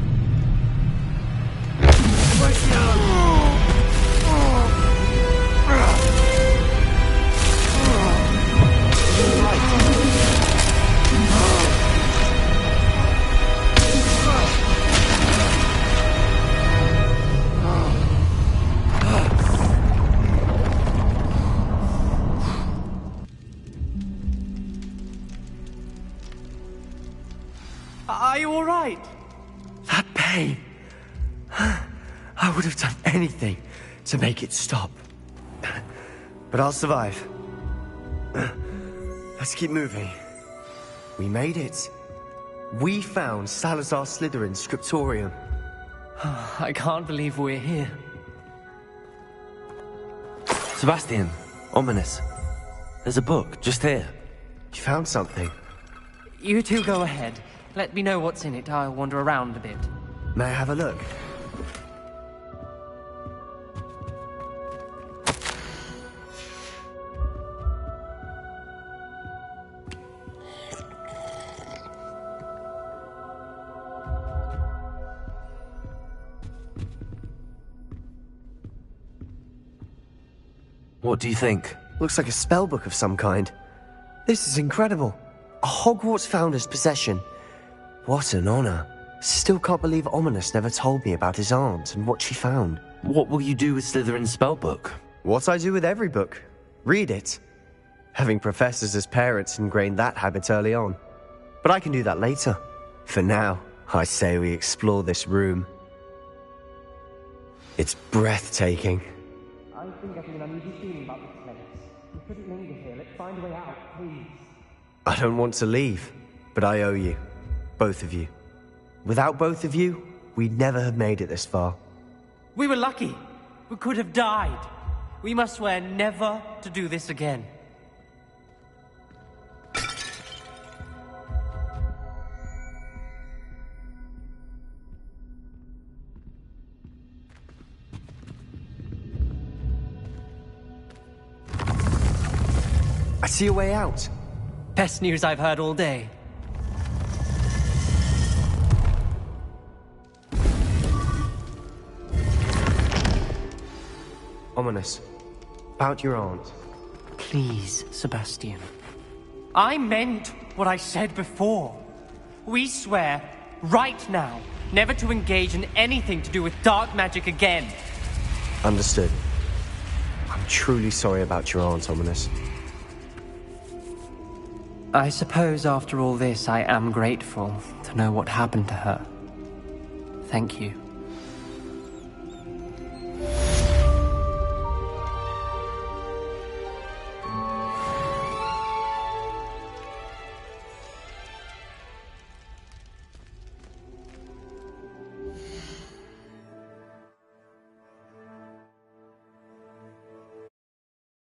Are you all right? That pain. I would have done anything to make it stop. But I'll survive. Let's keep moving. We made it. We found Salazar Slytherin's scriptorium. I can't believe we're here. Sebastian, Ominous. There's a book just here. You found something? You two go ahead. Let me know what's in it. I'll wander around a bit. May I have a look? What do you think? Looks like a spell book of some kind. This is incredible. A Hogwarts founder's possession. What an honor. Still can't believe Ominous never told me about his aunt and what she found. What will you do with Slytherin's spellbook? What I do with every book. Read it. Having professors as parents ingrained that habit early on. But I can do that later. For now, I say we explore this room. It's breathtaking. I think I feel an uneasy feeling about this place. We couldn't linger here. Let's find a way out, please. I don't want to leave, but I owe you. Both of you. Without both of you, we'd never have made it this far. We were lucky. We could have died. We must swear never to do this again. I see a way out. Best news I've heard all day. Ominous. About your aunt. Please, Sebastian. I meant what I said before. We swear, right now, never to engage in anything to do with dark magic again. Understood. I'm truly sorry about your aunt, Ominous. I suppose after all this, I am grateful to know what happened to her. Thank you.